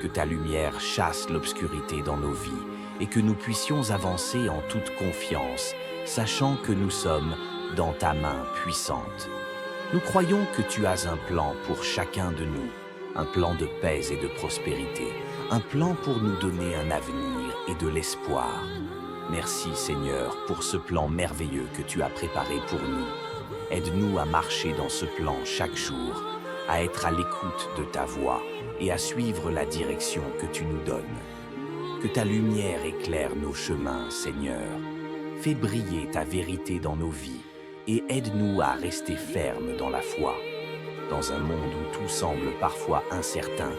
Que ta lumière chasse l'obscurité dans nos vies et que nous puissions avancer en toute confiance, sachant que nous sommes dans ta main puissante. Nous croyons que tu as un plan pour chacun de nous, un plan de paix et de prospérité, un plan pour nous donner un avenir et de l'espoir. Merci Seigneur pour ce plan merveilleux que tu as préparé pour nous. Aide-nous à marcher dans ce plan chaque jour, à être à l'écoute de ta voix et à suivre la direction que tu nous donnes. Que ta lumière éclaire nos chemins, Seigneur. Fais briller ta vérité dans nos vies et aide-nous à rester fermes dans la foi. Dans un monde où tout semble parfois incertain,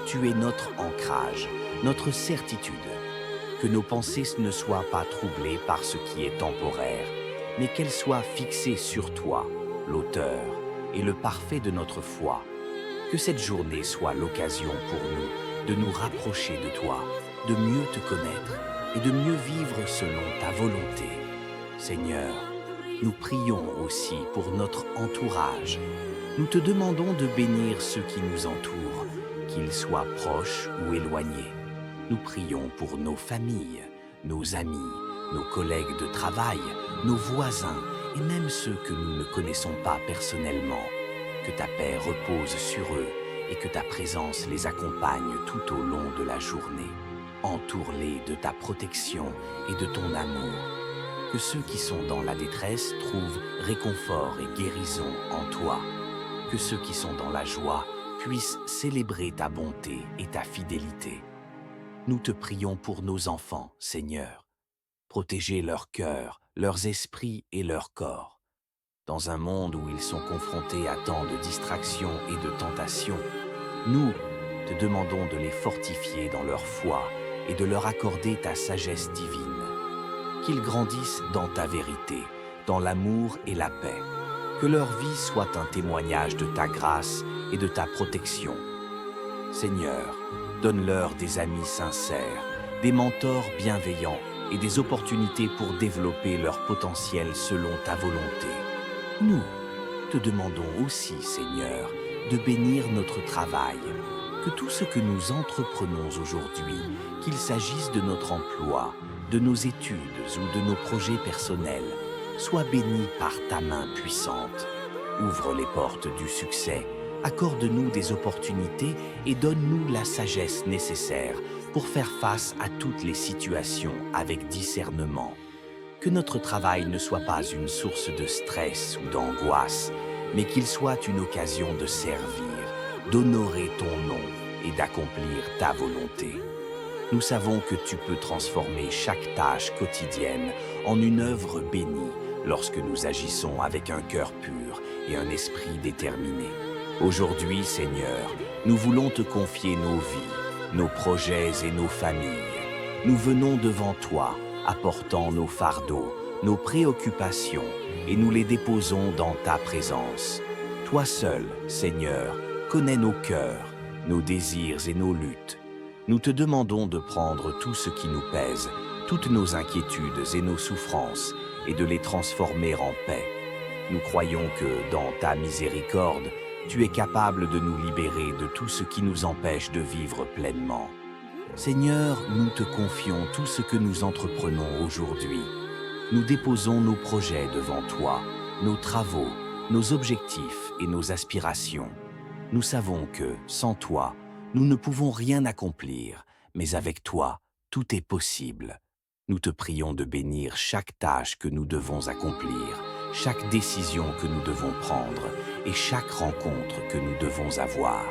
tu es notre ancrage, notre certitude. Que nos pensées ne soient pas troublées par ce qui est temporaire, mais qu'elles soient fixées sur toi, l'auteur et le parfait de notre foi. Que cette journée soit l'occasion pour nous de nous rapprocher de toi, de mieux te connaître et de mieux vivre selon ta volonté. Seigneur, nous prions aussi pour notre entourage. Nous te demandons de bénir ceux qui nous entourent, qu'ils soient proches ou éloignés. Nous prions pour nos familles, nos amis, nos collègues de travail, nos voisins et même ceux que nous ne connaissons pas personnellement. Que ta paix repose sur eux et que ta présence les accompagne tout au long de la journée. Entoure-les de ta protection et de ton amour. Que ceux qui sont dans la détresse trouvent réconfort et guérison en toi. Que ceux qui sont dans la joie puissent célébrer ta bonté et ta fidélité. Nous te prions pour nos enfants, Seigneur. Protégez leur cœur, leurs esprits et leur corps. Dans un monde où ils sont confrontés à tant de distractions et de tentations, nous te demandons de les fortifier dans leur foi et de leur accorder ta sagesse divine. Qu'ils grandissent dans ta vérité, dans l'amour et la paix. Que leur vie soit un témoignage de ta grâce et de ta protection. Seigneur, donne-leur des amis sincères, des mentors bienveillants et des opportunités pour développer leur potentiel selon ta volonté. Nous te demandons aussi, Seigneur, de bénir notre travail, que tout ce que nous entreprenons aujourd'hui, qu'il s'agisse de notre emploi, de nos études ou de nos projets personnels, soit béni par ta main puissante. Ouvre les portes du succès, accorde-nous des opportunités et donne-nous la sagesse nécessaire pour faire face à toutes les situations avec discernement. Que notre travail ne soit pas une source de stress ou d'angoisse, mais qu'il soit une occasion de servir, d'honorer ton nom et d'accomplir ta volonté. Nous savons que tu peux transformer chaque tâche quotidienne en une œuvre bénie lorsque nous agissons avec un cœur pur et un esprit déterminé. Aujourd'hui, Seigneur, nous voulons te confier nos vies, nos projets et nos familles. nous venons devant toi, apportant nos fardeaux, nos préoccupations, et nous les déposons dans ta présence. Toi seul, Seigneur, connais nos cœurs, nos désirs et nos luttes. Nous te demandons de prendre tout ce qui nous pèse, toutes nos inquiétudes et nos souffrances, et de les transformer en paix. Nous croyons que, dans ta miséricorde, tu es capable de nous libérer de tout ce qui nous empêche de vivre pleinement. Seigneur, nous te confions tout ce que nous entreprenons aujourd'hui. Nous déposons nos projets devant toi, nos travaux, nos objectifs et nos aspirations. Nous savons que, sans toi, nous ne pouvons rien accomplir, mais avec toi, tout est possible. Nous te prions de bénir chaque tâche que nous devons accomplir, chaque décision que nous devons prendre et chaque rencontre que nous devons avoir.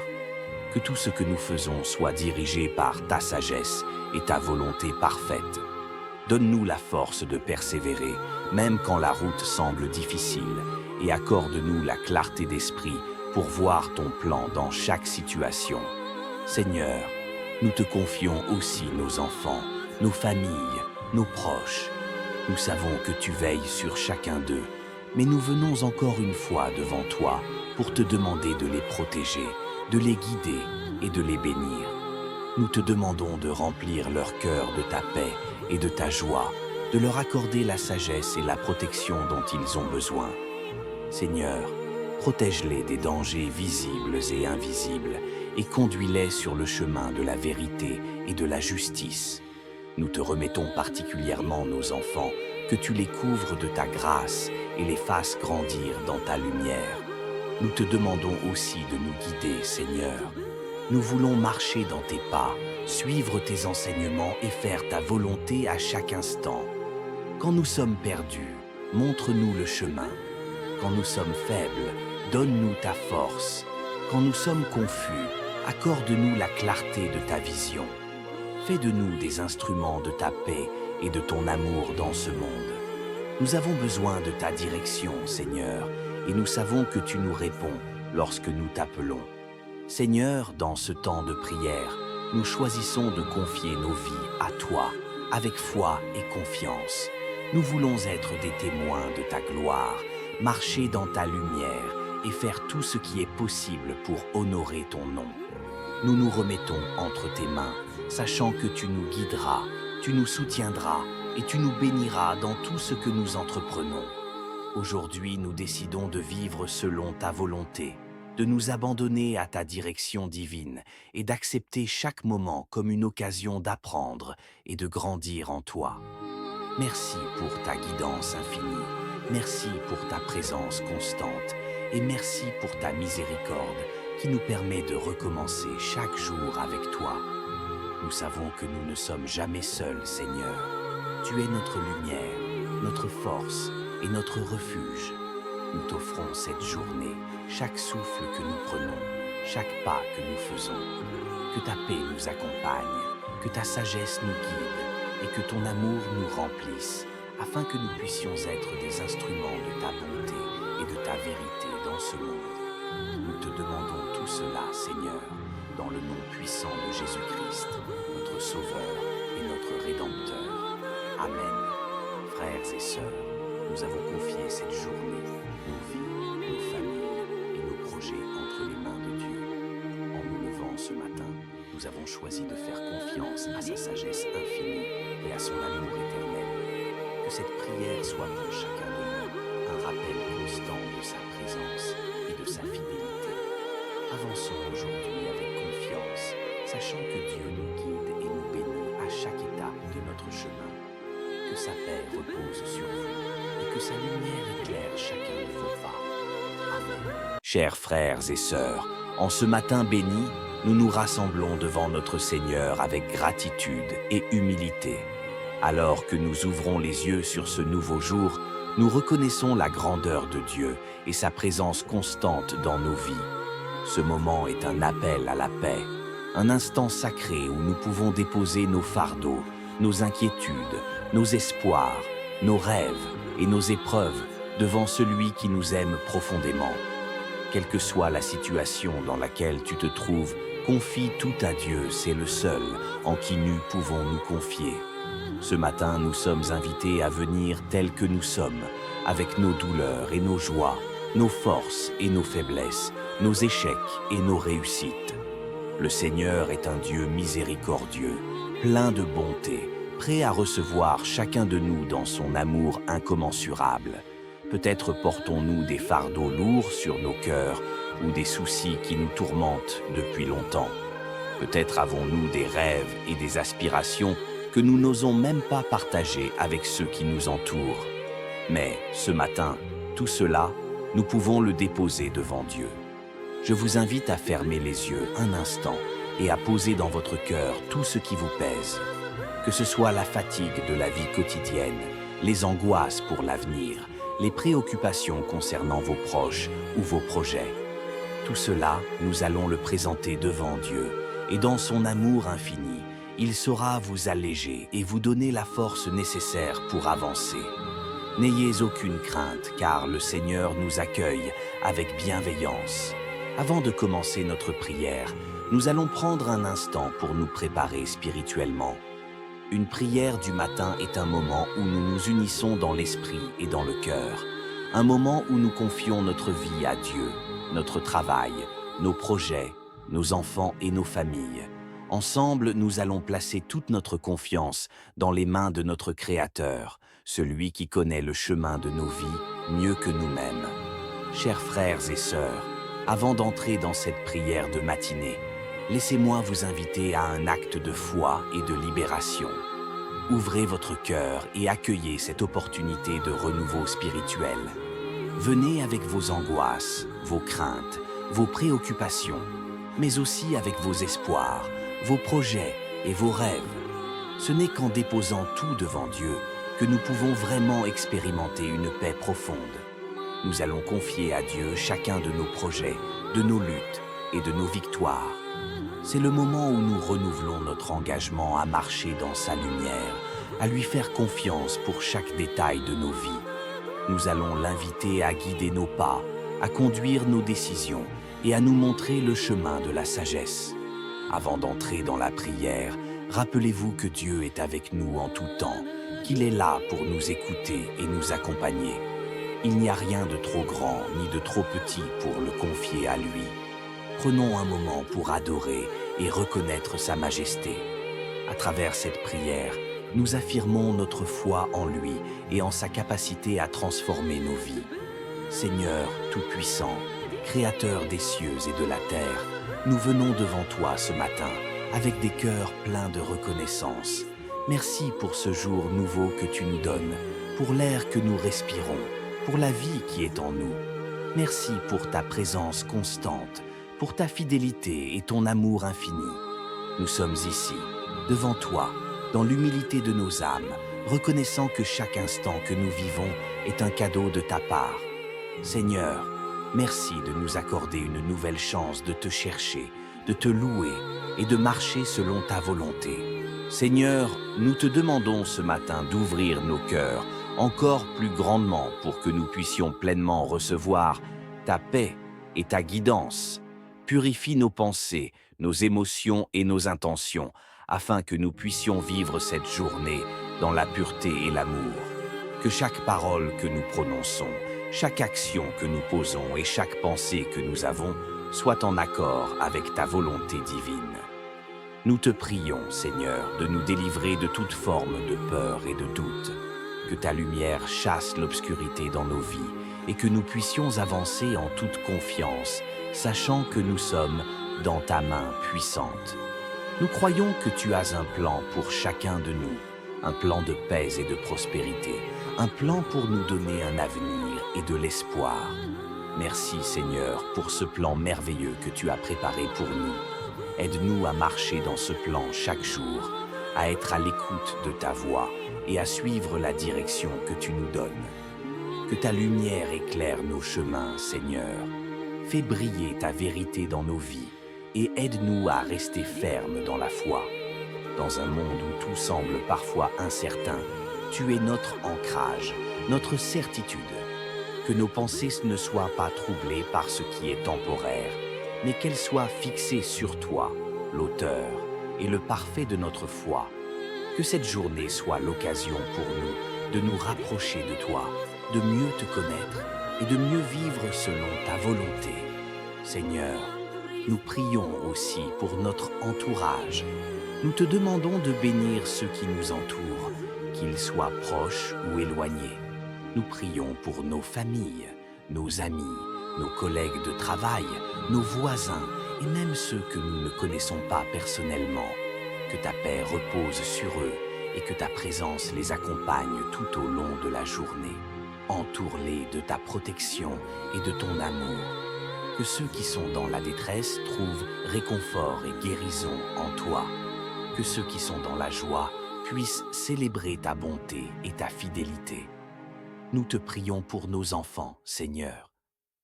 Que tout ce que nous faisons soit dirigé par ta sagesse et ta volonté parfaite. Donne-nous la force de persévérer, même quand la route semble difficile, et accorde-nous la clarté d'esprit pour voir ton plan dans chaque situation. Seigneur, nous te confions aussi nos enfants, nos familles, nos proches. Nous savons que tu veilles sur chacun d'eux, mais nous venons encore une fois devant toi pour te demander de les protéger, de les guider et de les bénir. Nous te demandons de remplir leur cœur de ta paix et de ta joie, de leur accorder la sagesse et la protection dont ils ont besoin. Seigneur, protège-les des dangers visibles et invisibles et conduis-les sur le chemin de la vérité et de la justice. Nous te remettons particulièrement nos enfants, que tu les couvres de ta grâce et les fasses grandir dans ta lumière. Nous te demandons aussi de nous guider, Seigneur. Nous voulons marcher dans tes pas, suivre tes enseignements et faire ta volonté à chaque instant. Quand nous sommes perdus, montre-nous le chemin. Quand nous sommes faibles, donne-nous ta force. Quand nous sommes confus, accorde-nous la clarté de ta vision. Fais de nous des instruments de ta paix et de ton amour dans ce monde. Nous avons besoin de ta direction, Seigneur, et nous savons que tu nous réponds lorsque nous t'appelons. Seigneur, dans ce temps de prière, nous choisissons de confier nos vies à toi, avec foi et confiance. Nous voulons être des témoins de ta gloire, marcher dans ta lumière et faire tout ce qui est possible pour honorer ton nom. Nous nous remettons entre tes mains, sachant que tu nous guideras, tu nous soutiendras et tu nous béniras dans tout ce que nous entreprenons. Aujourd'hui, nous décidons de vivre selon ta volonté, de nous abandonner à ta direction divine et d'accepter chaque moment comme une occasion d'apprendre et de grandir en toi. Merci pour ta guidance infinie, merci pour ta présence constante et merci pour ta miséricorde qui nous permet de recommencer chaque jour avec toi. Nous savons que nous ne sommes jamais seuls, Seigneur. Tu es notre lumière, notre force et notre refuge. Nous t'offrons cette journée, chaque souffle que nous prenons, chaque pas que nous faisons. Que ta paix nous accompagne, que ta sagesse nous guide et que ton amour nous remplisse, afin que nous puissions être des instruments de ta bonté et de ta vérité dans ce monde. Nous te demandons tout cela, Seigneur, dans le nom puissant de Jésus-Christ, notre Sauveur et notre Rédempteur. Amen. Frères et sœurs, nous avons confié cette journée, nos vies, nos familles et nos projets entre les mains de Dieu. En nous levant ce matin, nous avons choisi de faire confiance à sa sagesse infinie et à son amour éternel. Que cette prière soit pour chacun de nous un rappel constant de sa présence et de sa fidélité. Avançons aujourd'hui avec confiance, sachant que Dieu nous guide et nous bénit à chaque étape de notre chemin. Que sa paix repose sur vous et que sa lumière éclaire chacun de vos pas. Amen. Chers frères et sœurs, en ce matin béni, nous nous rassemblons devant notre Seigneur avec gratitude et humilité. Alors que nous ouvrons les yeux sur ce nouveau jour, nous reconnaissons la grandeur de Dieu et sa présence constante dans nos vies. Ce moment est un appel à la paix, un instant sacré où nous pouvons déposer nos fardeaux, nos inquiétudes, nos espoirs, nos rêves et nos épreuves devant celui qui nous aime profondément. Quelle que soit la situation dans laquelle tu te trouves, Confie tout à Dieu, c'est le seul en qui nous pouvons nous confier. Ce matin, nous sommes invités à venir tels que nous sommes, avec nos douleurs et nos joies, nos forces et nos faiblesses, nos échecs et nos réussites. Le Seigneur est un Dieu miséricordieux, plein de bonté, prêt à recevoir chacun de nous dans son amour incommensurable. Peut-être portons-nous des fardeaux lourds sur nos cœurs ou des soucis qui nous tourmentent depuis longtemps. Peut-être avons-nous des rêves et des aspirations que nous n'osons même pas partager avec ceux qui nous entourent. Mais ce matin, tout cela, nous pouvons le déposer devant Dieu. Je vous invite à fermer les yeux un instant et à poser dans votre cœur tout ce qui vous pèse. Que ce soit la fatigue de la vie quotidienne, les angoisses pour l'avenir, les préoccupations concernant vos proches ou vos projets. Tout cela, nous allons le présenter devant Dieu, et dans son amour infini, il saura vous alléger et vous donner la force nécessaire pour avancer. N'ayez aucune crainte, car le Seigneur nous accueille avec bienveillance. Avant de commencer notre prière, nous allons prendre un instant pour nous préparer spirituellement. Une prière du matin est un moment où nous nous unissons dans l'esprit et dans le cœur, un moment où nous confions notre vie à Dieu, notre travail, nos projets, nos enfants et nos familles. Ensemble, nous allons placer toute notre confiance dans les mains de notre Créateur, celui qui connaît le chemin de nos vies mieux que nous-mêmes. Chers frères et sœurs, avant d'entrer dans cette prière de matinée, laissez-moi vous inviter à un acte de foi et de libération. Ouvrez votre cœur et accueillez cette opportunité de renouveau spirituel. Venez avec vos angoisses, vos craintes, vos préoccupations, mais aussi avec vos espoirs, vos projets et vos rêves. Ce n'est qu'en déposant tout devant Dieu que nous pouvons vraiment expérimenter une paix profonde. Nous allons confier à Dieu chacun de nos projets, de nos luttes et de nos victoires. C'est le moment où nous renouvelons notre engagement à marcher dans sa lumière, à lui faire confiance pour chaque détail de nos vies. Nous allons l'inviter à guider nos pas, à conduire nos décisions et à nous montrer le chemin de la sagesse. Avant d'entrer dans la prière, rappelez-vous que Dieu est avec nous en tout temps, qu'il est là pour nous écouter et nous accompagner. Il n'y a rien de trop grand ni de trop petit pour le confier à lui. Prenons un moment pour adorer et reconnaître sa majesté. À travers cette prière, nous affirmons notre foi en lui et en sa capacité à transformer nos vies. Seigneur Tout-Puissant, Créateur des cieux et de la terre, nous venons devant toi ce matin avec des cœurs pleins de reconnaissance. Merci pour ce jour nouveau que tu nous donnes, pour l'air que nous respirons, pour la vie qui est en nous. Merci pour ta présence constante, pour ta fidélité et ton amour infini. Nous sommes ici, devant toi, dans l'humilité de nos âmes, reconnaissant que chaque instant que nous vivons est un cadeau de ta part. Seigneur, merci de nous accorder une nouvelle chance de te chercher, de te louer et de marcher selon ta volonté. Seigneur, nous te demandons ce matin d'ouvrir nos cœurs encore plus grandement pour que nous puissions pleinement recevoir ta paix et ta guidance. Purifie nos pensées, nos émotions et nos intentions, afin que nous puissions vivre cette journée dans la pureté et l'amour. Que chaque parole que nous prononçons, chaque action que nous posons et chaque pensée que nous avons soit en accord avec ta volonté divine. Nous te prions, Seigneur, de nous délivrer de toute forme de peur et de doute. Que ta lumière chasse l'obscurité dans nos vies et que nous puissions avancer en toute confiance, sachant que nous sommes dans ta main puissante. Nous croyons que tu as un plan pour chacun de nous, un plan de paix et de prospérité, un plan pour nous donner un avenir et de l'espoir. Merci Seigneur pour ce plan merveilleux que tu as préparé pour nous. Aide-nous à marcher dans ce plan chaque jour, à être à l'écoute de ta voix et à suivre la direction que tu nous donnes. Que ta lumière éclaire nos chemins, Seigneur. Fais briller ta vérité dans nos vies et aide-nous à rester fermes dans la foi. Dans un monde où tout semble parfois incertain, tu es notre ancrage, notre certitude. Que nos pensées ne soient pas troublées par ce qui est temporaire, mais qu'elle soit fixée sur toi, l'auteur et le parfait de notre foi. Que cette journée soit l'occasion pour nous de nous rapprocher de toi, de mieux te connaître et de mieux vivre selon ta volonté. Seigneur, nous prions aussi pour notre entourage. Nous te demandons de bénir ceux qui nous entourent, qu'ils soient proches ou éloignés. Nous prions pour nos familles, nos amis, nos collègues de travail, nos voisins et même ceux que nous ne connaissons pas personnellement. Que ta paix repose sur eux et que ta présence les accompagne tout au long de la journée. Entoure-les de ta protection et de ton amour. Que ceux qui sont dans la détresse trouvent réconfort et guérison en toi. Que ceux qui sont dans la joie puissent célébrer ta bonté et ta fidélité. Nous te prions pour nos enfants, Seigneur.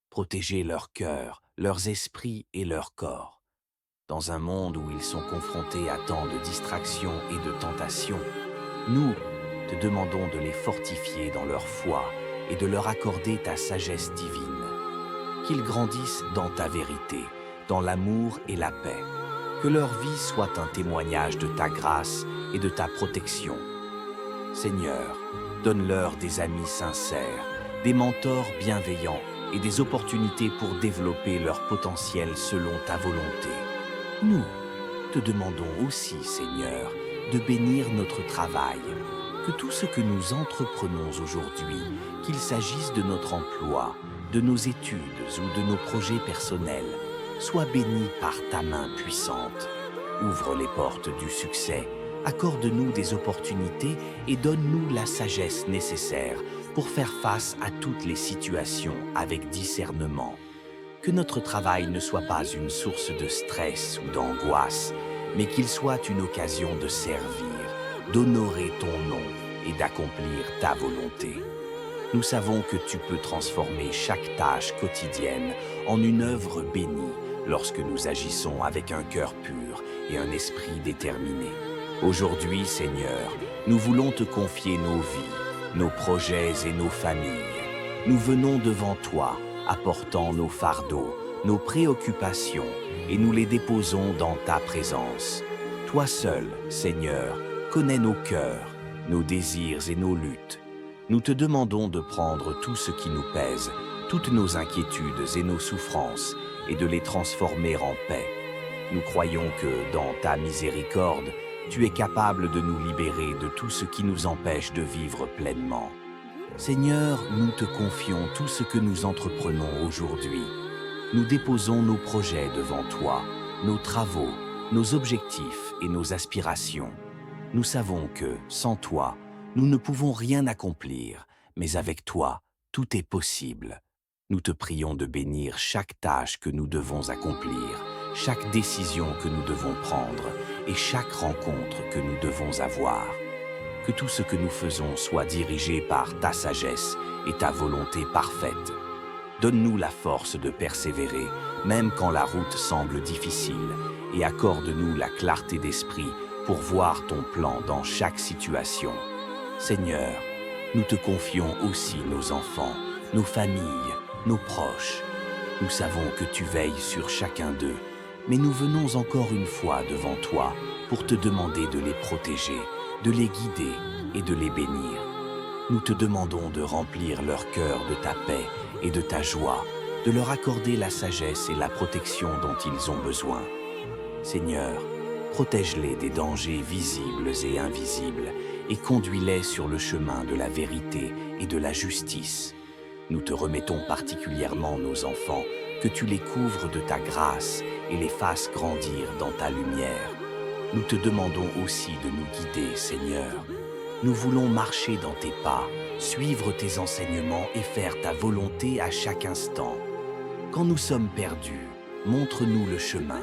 Protégez leur cœur, leurs esprits et leur corps. Dans un monde où ils sont confrontés à tant de distractions et de tentations, nous te demandons de les fortifier dans leur foi et de leur accorder ta sagesse divine. Qu'ils grandissent dans ta vérité, dans l'amour et la paix. Que leur vie soit un témoignage de ta grâce et de ta protection. Seigneur, donne-leur des amis sincères, des mentors bienveillants et des opportunités pour développer leur potentiel selon ta volonté. Nous te demandons aussi, Seigneur, de bénir notre travail, que tout ce que nous entreprenons aujourd'hui, qu'il s'agisse de notre emploi, de nos études ou de nos projets personnels, soit béni par ta main puissante. Ouvre les portes du succès, accorde-nous des opportunités et donne-nous la sagesse nécessaire pour faire face à toutes les situations avec discernement. Que notre travail ne soit pas une source de stress ou d'angoisse, mais qu'il soit une occasion de servir, d'honorer ton nom et d'accomplir ta volonté. Nous savons que tu peux transformer chaque tâche quotidienne en une œuvre bénie lorsque nous agissons avec un cœur pur et un esprit déterminé. Aujourd'hui, Seigneur, nous voulons te confier nos vies, nos projets et nos familles. Nous venons devant toi, apportant nos fardeaux, nos préoccupations, et nous les déposons dans ta présence. Toi seul, Seigneur, connais nos cœurs, nos désirs et nos luttes. Nous te demandons de prendre tout ce qui nous pèse, toutes nos inquiétudes et nos souffrances, et de les transformer en paix. Nous croyons que, dans ta miséricorde, tu es capable de nous libérer de tout ce qui nous empêche de vivre pleinement. Seigneur, nous te confions tout ce que nous entreprenons aujourd'hui. Nous déposons nos projets devant toi, nos travaux, nos objectifs et nos aspirations. Nous savons que, sans toi, nous ne pouvons rien accomplir, mais avec toi, tout est possible. Nous te prions de bénir chaque tâche que nous devons accomplir, chaque décision que nous devons prendre et chaque rencontre que nous devons avoir. Que tout ce que nous faisons soit dirigé par ta sagesse et ta volonté parfaite. Donne-nous la force de persévérer, même quand la route semble difficile, et accorde-nous la clarté d'esprit pour voir ton plan dans chaque situation. Seigneur, nous te confions aussi nos enfants, nos familles, nos proches. Nous savons que tu veilles sur chacun d'eux, mais nous venons encore une fois devant toi pour te demander de les protéger, de les guider et de les bénir. Nous te demandons de remplir leur cœur de ta paix et de ta joie, de leur accorder la sagesse et la protection dont ils ont besoin. Seigneur, protège-les des dangers visibles et invisibles et conduis-les sur le chemin de la vérité et de la justice. Nous te remettons particulièrement nos enfants, que tu les couvres de ta grâce et les fasses grandir dans ta lumière. Nous te demandons aussi de nous guider, Seigneur. Nous voulons marcher dans tes pas, suivre tes enseignements et faire ta volonté à chaque instant. Quand nous sommes perdus, montre-nous le chemin.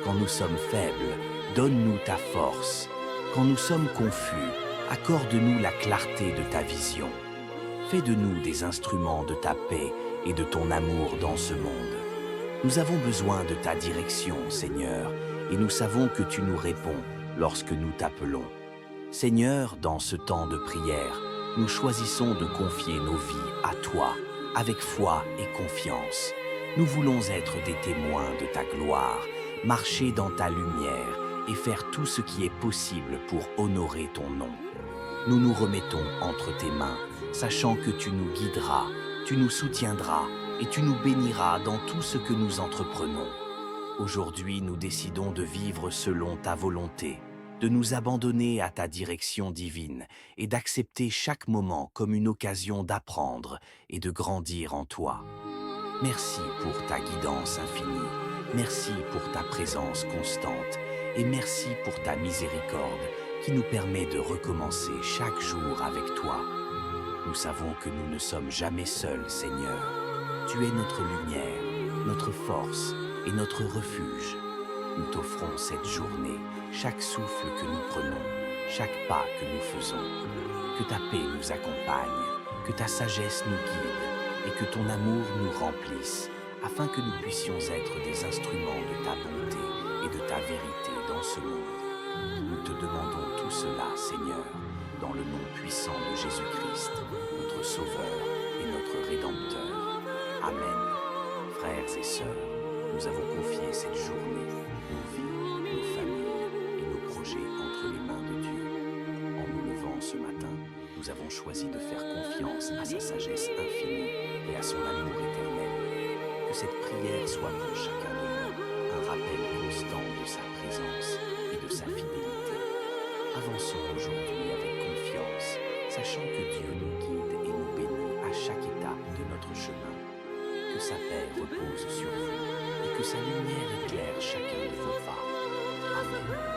Quand nous sommes faibles, donne-nous ta force. Quand nous sommes confus, accorde-nous la clarté de ta vision. Fais de nous des instruments de ta paix et de ton amour dans ce monde. Nous avons besoin de ta direction, Seigneur, et nous savons que tu nous réponds lorsque nous t'appelons. Seigneur, dans ce temps de prière, nous choisissons de confier nos vies à toi, avec foi et confiance. Nous voulons être des témoins de ta gloire, marcher dans ta lumière et faire tout ce qui est possible pour honorer ton nom. Nous nous remettons entre tes mains, sachant que tu nous guideras, tu nous soutiendras et tu nous béniras dans tout ce que nous entreprenons. Aujourd'hui, nous décidons de vivre selon ta volonté, de nous abandonner à ta direction divine et d'accepter chaque moment comme une occasion d'apprendre et de grandir en toi. Merci pour ta guidance infinie, merci pour ta présence constante et merci pour ta miséricorde qui nous permet de recommencer chaque jour avec toi. Nous savons que nous ne sommes jamais seuls, Seigneur. Tu es notre lumière, notre force et notre refuge. Nous t'offrons cette journée, chaque souffle que nous prenons, chaque pas que nous faisons. Que ta paix nous accompagne, que ta sagesse nous guide et que ton amour nous remplisse, afin que nous puissions être des instruments de ta bonté et de ta vérité dans ce monde. Nous te demandons tout cela, Seigneur, dans le nom puissant de Jésus-Christ, notre Sauveur et notre Rédempteur. Amen. Frères et sœurs, nous avons confié cette journée, nos vies, nos familles et nos projets entre les mains de Dieu. En nous levant ce matin, nous avons choisi de faire confiance à sa sagesse infinie et à son amour éternel. Que cette prière soit pour chacun de nous un rappel constant de sa présence et de sa fidélité. Avançons aujourd'hui avec confiance, sachant que Dieu nous guide et nous bénit à chaque étape de notre chemin. Que sa paix repose sur vous et que sa lumière éclaire chacun de vos pas. Amen.